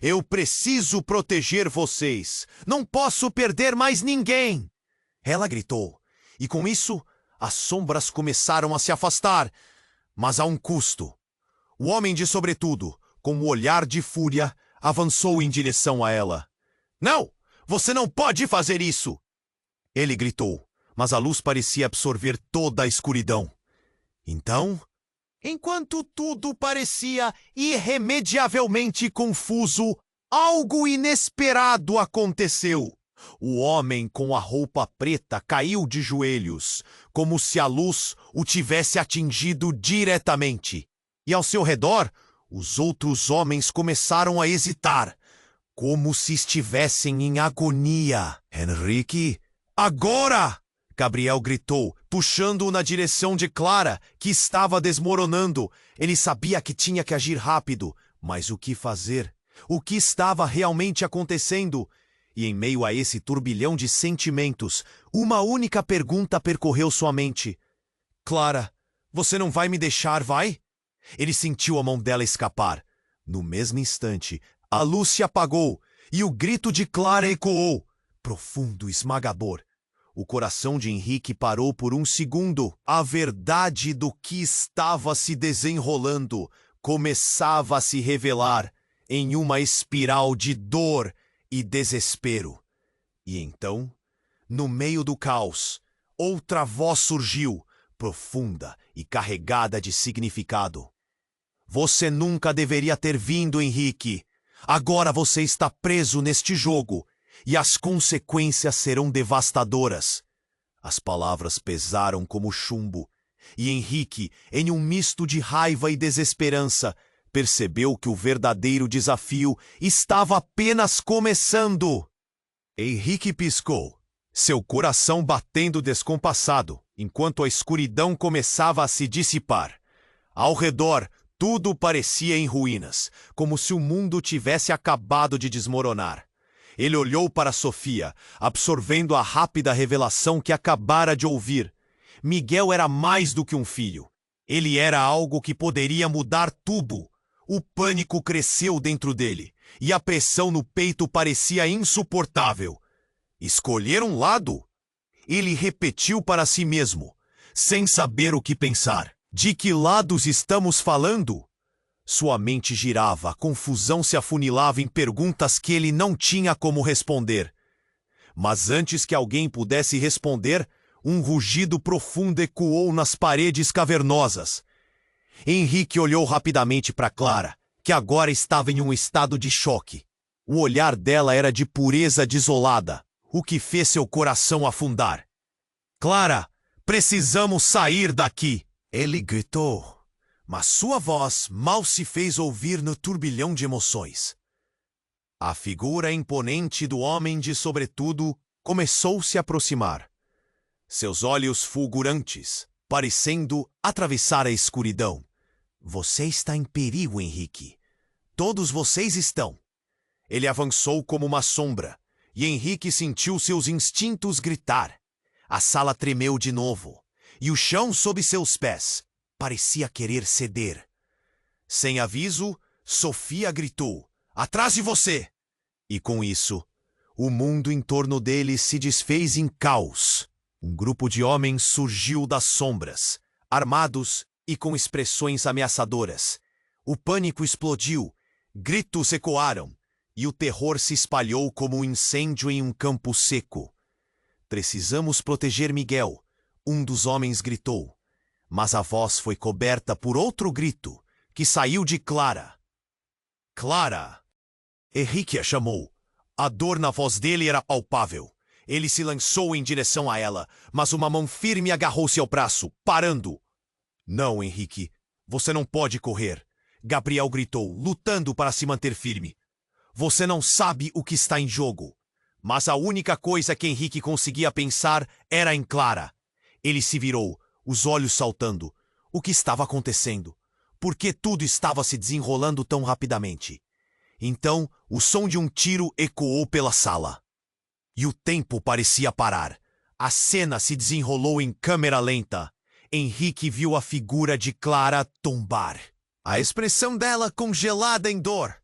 Eu preciso proteger vocês. Não posso perder mais ninguém. Ela gritou. E com isso, as sombras começaram a se afastar, mas a um custo. O homem de sobretudo, com um olhar de fúria, avançou em direção a ela. Não! Você não pode fazer isso! Ele gritou, mas a luz parecia absorver toda a escuridão. Então, enquanto tudo parecia irremediavelmente confuso, algo inesperado aconteceu. O homem com a roupa preta caiu de joelhos, como se a luz o tivesse atingido diretamente. E ao seu redor, os outros homens começaram a hesitar, como se estivessem em agonia. Henrique, agora! Gabriel gritou, puxando-o na direção de Clara, que estava desmoronando. Ele sabia que tinha que agir rápido, mas o que fazer? O que estava realmente acontecendo? E em meio a esse turbilhão de sentimentos, uma única pergunta percorreu sua mente. Clara, você não vai me deixar, vai? Ele sentiu a mão dela escapar. No mesmo instante, a luz se apagou e o grito de Clara ecoou, profundo e esmagador. O coração de Henrique parou por um segundo. A verdade do que estava se desenrolando começava a se revelar em uma espiral de dor e desespero. E então, no meio do caos, outra voz surgiu, profunda e carregada de significado. Você nunca deveria ter vindo, Henrique. Agora você está preso neste jogo, e as consequências serão devastadoras. As palavras pesaram como chumbo, e Henrique, em um misto de raiva e desesperança, percebeu que o verdadeiro desafio estava apenas começando. Henrique piscou, seu coração batendo descompassado, enquanto a escuridão começava a se dissipar. Ao redor, tudo parecia em ruínas, como se o mundo tivesse acabado de desmoronar. Ele olhou para Sofia, absorvendo a rápida revelação que acabara de ouvir. Miguel era mais do que um filho. Ele era algo que poderia mudar tudo. O pânico cresceu dentro dele, e a pressão no peito parecia insuportável. Escolher um lado? Ele repetiu para si mesmo, sem saber o que pensar. De que lados estamos falando? Sua mente girava, a confusão se afunilava em perguntas que ele não tinha como responder. Mas antes que alguém pudesse responder, um rugido profundo ecoou nas paredes cavernosas. Henrique olhou rapidamente para Clara, que agora estava em um estado de choque. O olhar dela era de pureza desolada, o que fez seu coração afundar. Clara, precisamos sair daqui! Ele gritou, mas sua voz mal se fez ouvir no turbilhão de emoções. A figura imponente do homem de sobretudo começou a se aproximar. Seus olhos fulgurantes, parecendo atravessar a escuridão. Você está em perigo, Henrique. Todos vocês estão. Ele avançou como uma sombra, e Henrique sentiu seus instintos gritar. A sala tremeu de novo, e o chão sob seus pés parecia querer ceder. Sem aviso, Sofia gritou, atrás de você! E com isso, o mundo em torno dele se desfez em caos. Um grupo de homens surgiu das sombras, armados e com expressões ameaçadoras. O pânico explodiu, gritos ecoaram, e o terror se espalhou como um incêndio em um campo seco. Precisamos proteger Miguel, um dos homens gritou. Mas a voz foi coberta por outro grito, que saiu de Clara. Clara! Henrique a chamou. A dor na voz dele era palpável. Ele se lançou em direção a ela, mas uma mão firme agarrou-se ao braço, parando. Não, Henrique, você não pode correr. Gabriel gritou, lutando para se manter firme. Você não sabe o que está em jogo. Mas a única coisa que Henrique conseguia pensar era em Clara. Ele se virou, os olhos saltando. O que estava acontecendo? Por que tudo estava se desenrolando tão rapidamente? Então, o som de um tiro ecoou pela sala. E o tempo parecia parar. A cena se desenrolou em câmera lenta. Henrique viu a figura de Clara tombar. A expressão dela congelada em dor.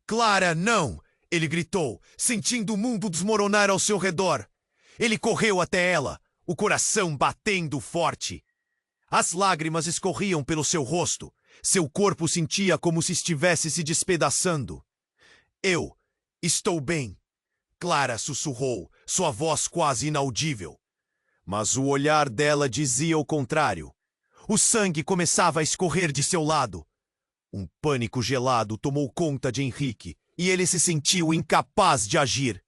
Clara, não! Ele gritou, sentindo o mundo desmoronar ao seu redor. Ele correu até ela, o coração batendo forte. As lágrimas escorriam pelo seu rosto. Seu corpo sentia como se estivesse se despedaçando. Eu estou bem, Clara sussurrou, sua voz quase inaudível. Mas o olhar dela dizia o contrário. O sangue começava a escorrer de seu lado. Um pânico gelado tomou conta de Henrique e ele se sentiu incapaz de agir.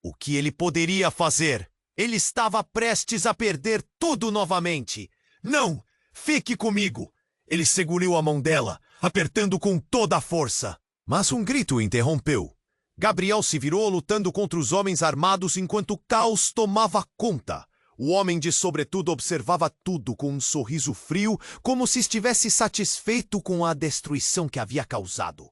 O que ele poderia fazer? Ele estava prestes a perder tudo novamente. Não! Fique comigo! Ele segurou a mão dela, apertando com toda a força. Mas um grito o interrompeu. Gabriel se virou lutando contra os homens armados enquanto o caos tomava conta. O homem de sobretudo observava tudo com um sorriso frio, como se estivesse satisfeito com a destruição que havia causado.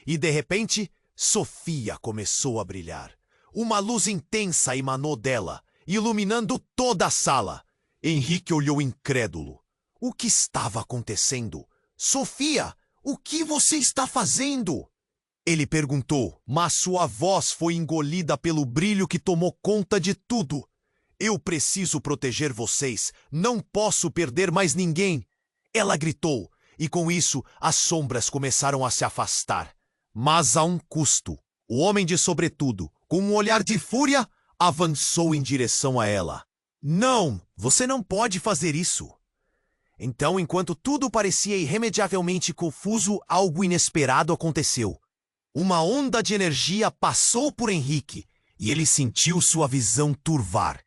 E de repente, Sofia começou a brilhar. Uma luz intensa emanou dela, iluminando toda a sala. Henrique olhou incrédulo. O que estava acontecendo? Sofia, o que você está fazendo? Ele perguntou, mas sua voz foi engolida pelo brilho que tomou conta de tudo. Eu preciso proteger vocês. Não posso perder mais ninguém. Ela gritou, e com isso as sombras começaram a se afastar. Mas a um custo. O homem de sobretudo, com um olhar de fúria, avançou em direção a ela. Não, você não pode fazer isso. Então, enquanto tudo parecia irremediavelmente confuso, algo inesperado aconteceu. Uma onda de energia passou por Henrique, e ele sentiu sua visão turvar.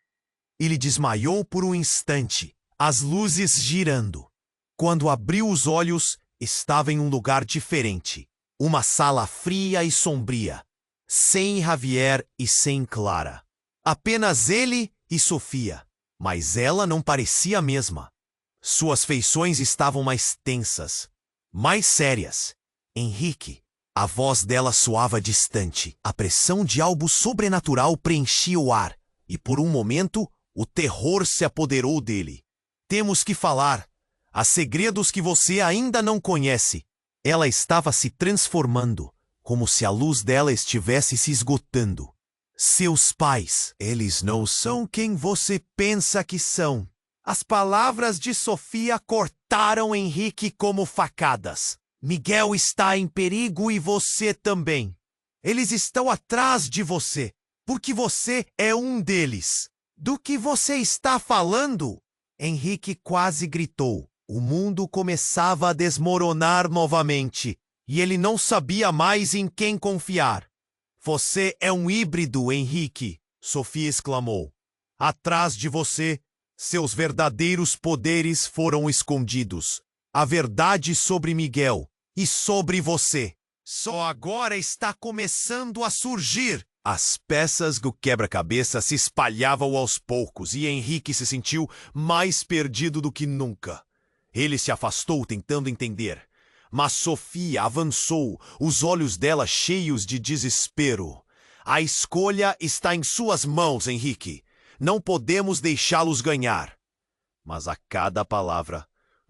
Ele desmaiou por um instante, as luzes girando. Quando abriu os olhos, estava em um lugar diferente. Uma sala fria e sombria, sem Javier e sem Clara. Apenas ele e Sofia, mas ela não parecia a mesma. Suas feições estavam mais tensas, mais sérias. Henrique, a voz dela soava distante. A pressão de algo sobrenatural preenchia o ar, e por um momento, o terror se apoderou dele. Temos que falar. Há segredos que você ainda não conhece. Ela estava se transformando, como se a luz dela estivesse se esgotando. Seus pais, eles não são quem você pensa que são. As palavras de Sofia cortaram Henrique como facadas. Miguel está em perigo e você também. Eles estão atrás de você, porque você é um deles. Do que você está falando? Henrique quase gritou. O mundo começava a desmoronar novamente, e ele não sabia mais em quem confiar. Você é um híbrido, Henrique, Sofia exclamou. Atrás de você, seus verdadeiros poderes foram escondidos. A verdade sobre Miguel e sobre você só agora está começando a surgir. As peças do quebra-cabeça se espalhavam aos poucos e Henrique se sentiu mais perdido do que nunca. Ele se afastou tentando entender, mas Sofia avançou, os olhos dela cheios de desespero. A escolha está em suas mãos, Henrique. Não podemos deixá-los ganhar. Mas a cada palavra,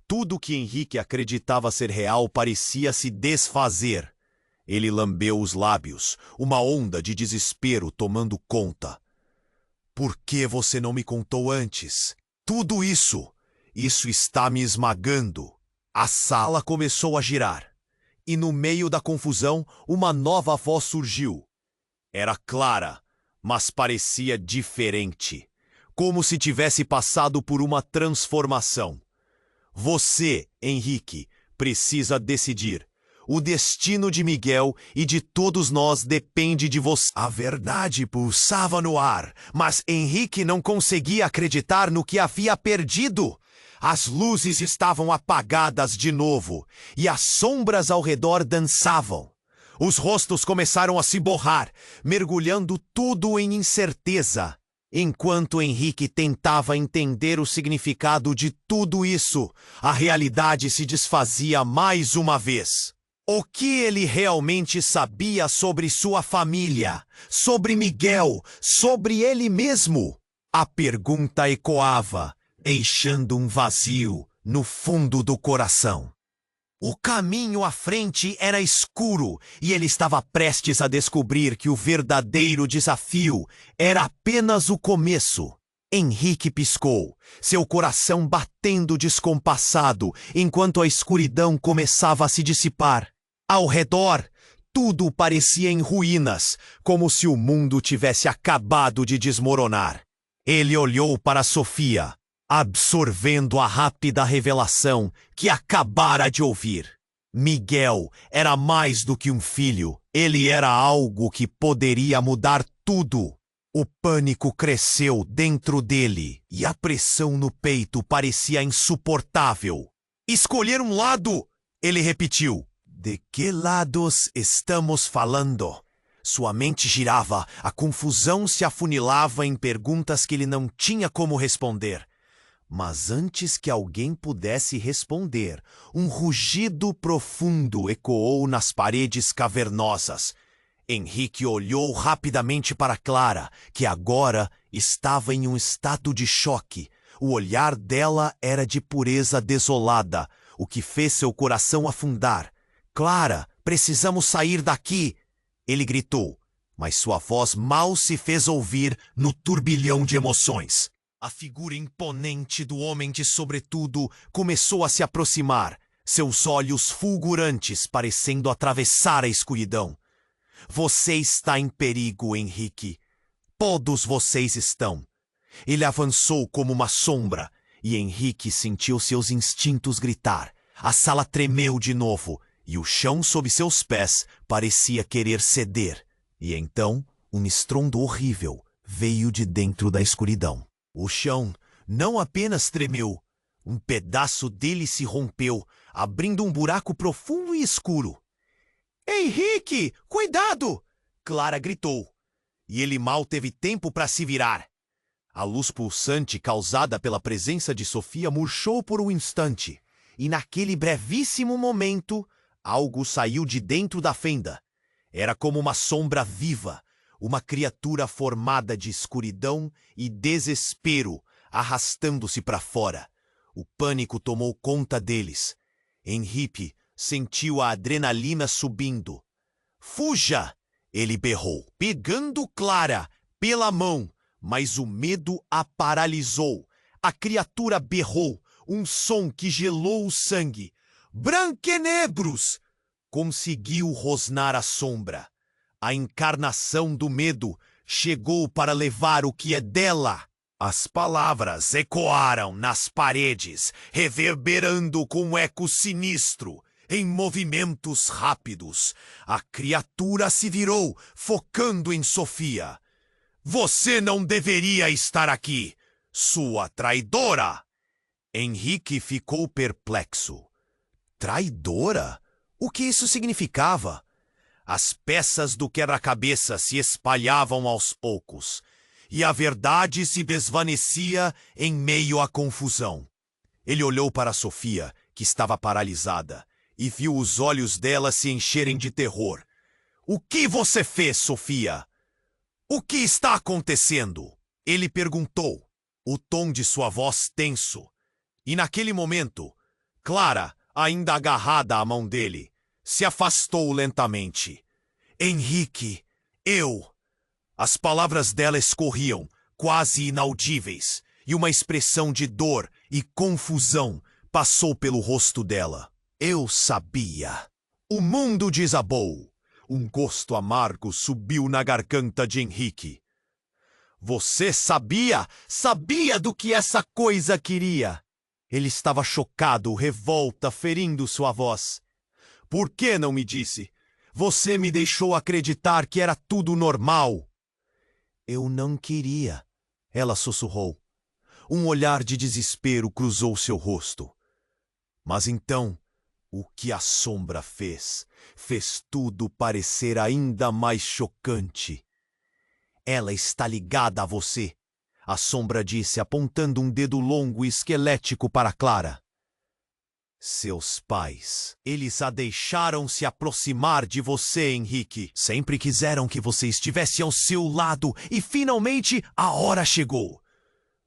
tudo que Henrique acreditava ser real parecia se desfazer. Ele lambeu os lábios, uma onda de desespero tomando conta. Por que você não me contou antes? Tudo isso está me esmagando. A sala começou a girar, e no meio da confusão, uma nova voz surgiu. Era Clara, mas parecia diferente, como se tivesse passado por uma transformação. Você, Henrique, precisa decidir. O destino de Miguel e de todos nós depende de você. A verdade pulsava no ar, mas Henrique não conseguia acreditar no que havia perdido. As luzes estavam apagadas de novo, e as sombras ao redor dançavam. Os rostos começaram a se borrar, mergulhando tudo em incerteza. Enquanto Henrique tentava entender o significado de tudo isso, a realidade se desfazia mais uma vez. O que ele realmente sabia sobre sua família, sobre Miguel, sobre ele mesmo? A pergunta ecoava, deixando um vazio no fundo do coração. O caminho à frente era escuro e ele estava prestes a descobrir que o verdadeiro desafio era apenas o começo. Henrique piscou, seu coração batendo descompassado, enquanto a escuridão começava a se dissipar. Ao redor, tudo parecia em ruínas, como se o mundo tivesse acabado de desmoronar. Ele olhou para Sofia, absorvendo a rápida revelação que acabara de ouvir. Miguel era mais do que um filho, ele era algo que poderia mudar tudo. O pânico cresceu dentro dele e a pressão no peito parecia insuportável. Escolher um lado, ele repetiu. De que lados estamos falando? Sua mente girava, a confusão se afunilava em perguntas que ele não tinha como responder. Mas antes que alguém pudesse responder, um rugido profundo ecoou nas paredes cavernosas. Henrique olhou rapidamente para Clara, que agora estava em um estado de choque. O olhar dela era de pureza desolada, o que fez seu coração afundar. Clara, precisamos sair daqui! Ele gritou, mas sua voz mal se fez ouvir no turbilhão de emoções. A figura imponente do homem de sobretudo começou a se aproximar, seus olhos fulgurantes parecendo atravessar a escuridão. Você está em perigo, Henrique. Todos vocês estão. Ele avançou como uma sombra, e Henrique sentiu seus instintos gritar. A sala tremeu de novo, e o chão sob seus pés parecia querer ceder. E então, um estrondo horrível veio de dentro da escuridão. O chão não apenas tremeu, um pedaço dele se rompeu, abrindo um buraco profundo e escuro. Henrique, cuidado! Clara gritou, e ele mal teve tempo para se virar. A luz pulsante causada pela presença de Sofia murchou por um instante, e naquele brevíssimo momento, algo saiu de dentro da fenda. Era como uma sombra viva, uma criatura formada de escuridão e desespero, arrastando-se para fora. O pânico tomou conta deles. Henrique sentiu a adrenalina subindo. Fuja! Ele berrou, pegando Clara pela mão, mas o medo a paralisou. A criatura berrou, um som que gelou o sangue. Branquenebros! Conseguiu rosnar a sombra. A encarnação do medo chegou para levar o que é dela. As palavras ecoaram nas paredes, reverberando com um eco sinistro. Em movimentos rápidos, a criatura se virou, focando em Sofia. Você não deveria estar aqui, sua traidora! Henrique ficou perplexo. Traidora? O que isso significava? As peças do quebra-cabeça se espalhavam aos poucos, e a verdade se desvanecia em meio à confusão. Ele olhou para Sofia, que estava paralisada, e viu os olhos dela se encherem de terror. O que você fez, Sofia? O que está acontecendo? Ele perguntou, o tom de sua voz tenso. E naquele momento, Clara, ainda agarrada à mão dele, se afastou lentamente. Henrique, eu... As palavras dela escorriam, quase inaudíveis, e uma expressão de dor e confusão passou pelo rosto dela. Eu sabia. O mundo desabou. Um gosto amargo subiu na garganta de Henrique. Você sabia? Sabia do que essa coisa queria? Ele estava chocado, revolta, ferindo sua voz. Por que não me disse? Você me deixou acreditar que era tudo normal. Eu não queria, ela sussurrou. Um olhar de desespero cruzou seu rosto. Mas então, o que a sombra fez tudo parecer ainda mais chocante. Ela está ligada a você. A sombra disse, apontando um dedo longo e esquelético para Clara. Seus pais, eles a deixaram se aproximar de você, Henrique. Sempre quiseram que você estivesse ao seu lado e finalmente a hora chegou.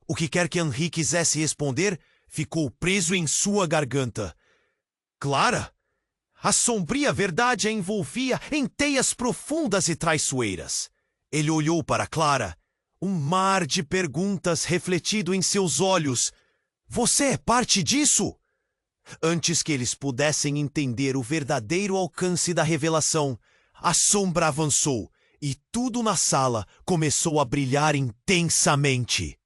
O que quer que Henri quisesse responder ficou preso em sua garganta. Clara? A sombria verdade a envolvia em teias profundas e traiçoeiras. Ele olhou para Clara, um mar de perguntas refletido em seus olhos. Você é parte disso? Antes que eles pudessem entender o verdadeiro alcance da revelação, a sombra avançou e tudo na sala começou a brilhar intensamente.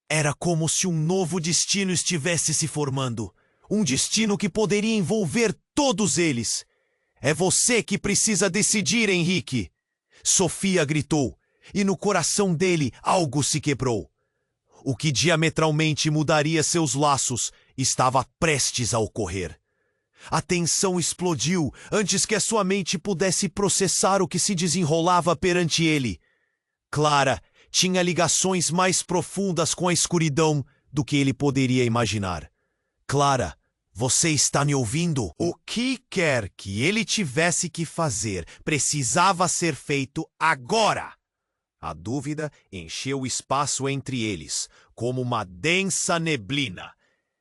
Era como se um novo destino estivesse se formando, um destino que poderia envolver todos eles. É você que precisa decidir, Henrique. Sofia gritou, e no coração dele algo se quebrou. O que diametralmente mudaria seus laços estava prestes a ocorrer. A tensão explodiu antes que a sua mente pudesse processar o que se desenrolava perante ele. Clara tinha ligações mais profundas com a escuridão do que ele poderia imaginar. Clara, você está me ouvindo? O que quer que ele tivesse que fazer precisava ser feito agora. A dúvida encheu o espaço entre eles, como uma densa neblina.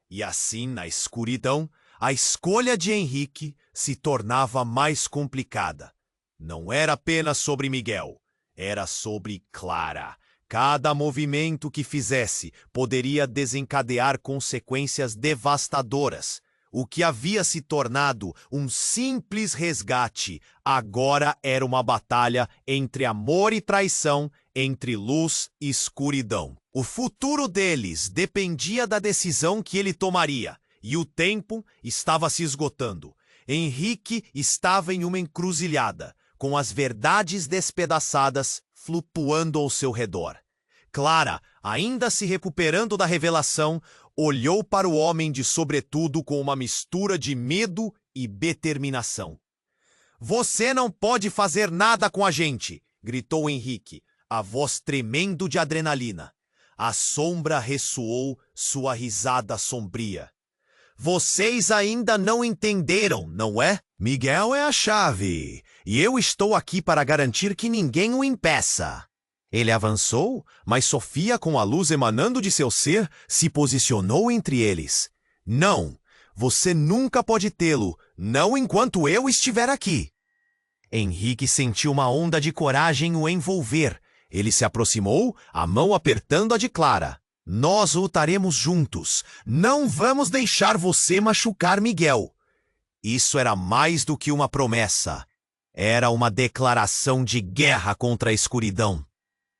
E assim, na escuridão, a escolha de Henrique se tornava mais complicada. Não era apenas sobre Miguel, era sobre Clara. Cada movimento que fizesse poderia desencadear consequências devastadoras. O que havia se tornado um simples resgate, agora era uma batalha entre amor e traição, entre luz e escuridão. O futuro deles dependia da decisão que ele tomaria, e o tempo estava se esgotando. Henrique estava em uma encruzilhada, com as verdades despedaçadas flutuando ao seu redor. Clara, ainda se recuperando da revelação, olhou para o homem de sobretudo com uma mistura de medo e determinação. Você não pode fazer nada com a gente, gritou Henrique, a voz tremendo de adrenalina. A sombra ressoou sua risada sombria. Vocês ainda não entenderam, não é? Miguel é a chave, e eu estou aqui para garantir que ninguém o impeça. Ele avançou, mas Sofia, com a luz emanando de seu ser, se posicionou entre eles. Não, você nunca pode tê-lo, não enquanto eu estiver aqui. Henrique sentiu uma onda de coragem o envolver. Ele se aproximou, a mão apertando a de Clara. Nós lutaremos juntos. Não vamos deixar você machucar Miguel. Isso era mais do que uma promessa. Era uma declaração de guerra contra a escuridão.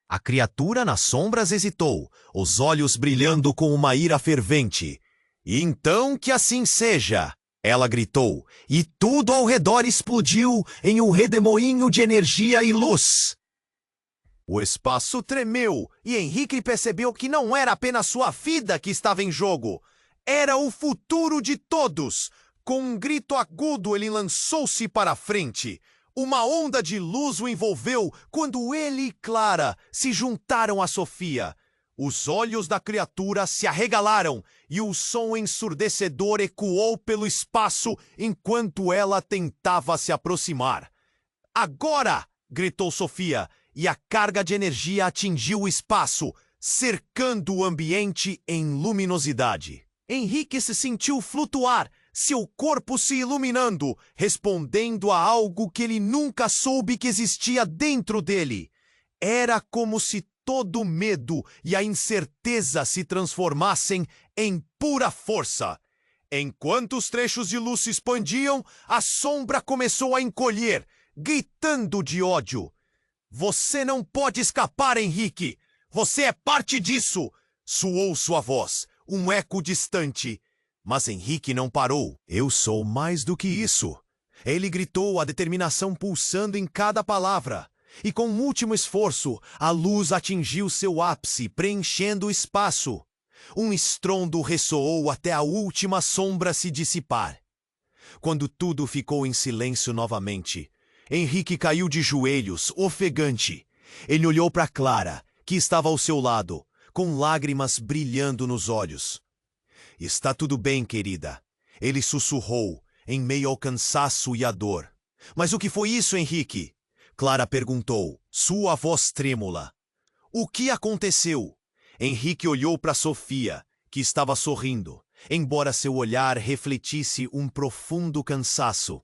A criatura nas sombras hesitou, os olhos brilhando com uma ira fervente. Então que assim seja, ela gritou, e tudo ao redor explodiu em um redemoinho de energia e luz. O espaço tremeu e Henrique percebeu que não era apenas sua vida que estava em jogo. Era o futuro de todos. Com um grito agudo, ele lançou-se para a frente. Uma onda de luz o envolveu quando ele e Clara se juntaram a Sofia. Os olhos da criatura se arregalaram e o som ensurdecedor ecoou pelo espaço enquanto ela tentava se aproximar. Agora! Gritou Sofia, e a carga de energia atingiu o espaço, cercando o ambiente em luminosidade. Henrique se sentiu flutuar, seu corpo se iluminando, respondendo a algo que ele nunca soube que existia dentro dele. Era como se todo o medo e a incerteza se transformassem em pura força. Enquanto os trechos de luz se expandiam, a sombra começou a encolher, gritando de ódio. Você não pode escapar, Henrique! Você é parte disso! Soou sua voz, um eco distante. Mas Henrique não parou. Eu sou mais do que isso. Ele gritou, a determinação pulsando em cada palavra. E com um último esforço, a luz atingiu seu ápice, preenchendo o espaço. Um estrondo ressoou até a última sombra se dissipar. Quando tudo ficou em silêncio novamente, Henrique caiu de joelhos, ofegante. Ele olhou para Clara, que estava ao seu lado, com lágrimas brilhando nos olhos. Está tudo bem, querida, ele sussurrou, em meio ao cansaço e à dor. Mas o que foi isso, Henrique? Clara perguntou, sua voz trêmula. O que aconteceu? Henrique olhou para Sofia, que estava sorrindo, embora seu olhar refletisse um profundo cansaço.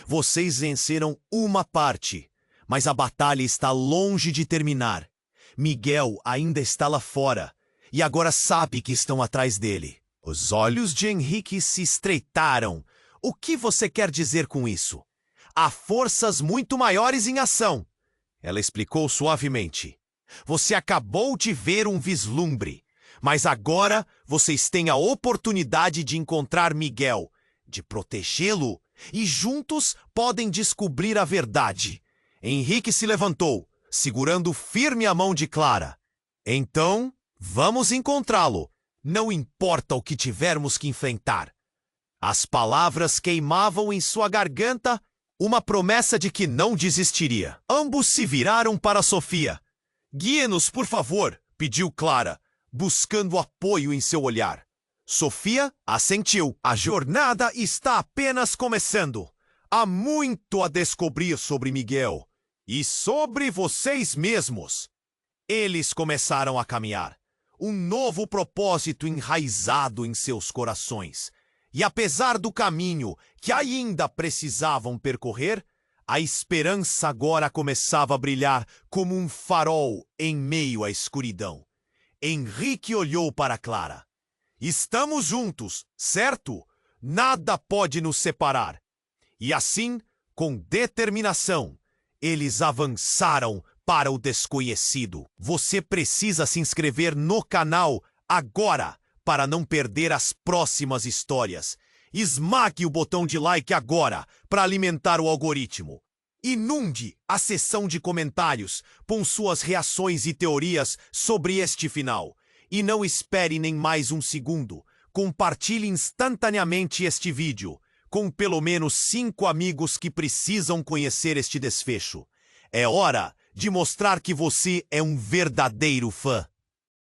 Vocês venceram uma parte, mas a batalha está longe de terminar. Miguel ainda está lá fora, e agora sabe que estão atrás dele. Os olhos de Henrique se estreitaram. O que você quer dizer com isso? Há forças muito maiores em ação. Ela explicou suavemente. Você acabou de ver um vislumbre, mas agora vocês têm a oportunidade de encontrar Miguel, de protegê-lo, e juntos podem descobrir a verdade. Henrique se levantou, segurando firme a mão de Clara. Então, vamos encontrá-lo, não importa o que tivermos que enfrentar. As palavras queimavam em sua garganta, uma promessa de que não desistiria. Ambos se viraram para Sofia. Guie-nos, por favor, pediu Clara, buscando apoio em seu olhar. Sofia assentiu. A jornada está apenas começando. Há muito a descobrir sobre Miguel e sobre vocês mesmos. Eles começaram a caminhar, um novo propósito enraizado em seus corações. E apesar do caminho que ainda precisavam percorrer, a esperança agora começava a brilhar como um farol em meio à escuridão. Henrique olhou para Clara. Estamos juntos, certo? Nada pode nos separar. E assim, com determinação, eles avançaram para o desconhecido. Você precisa se inscrever no canal agora para não perder as próximas histórias. Esmague o botão de like agora para alimentar o algoritmo. Inunde a seção de comentários com suas reações e teorias sobre este final. E não espere nem mais um segundo. Compartilhe instantaneamente este vídeo com pelo menos 5 amigos que precisam conhecer este desfecho. É hora de mostrar que você é um verdadeiro fã.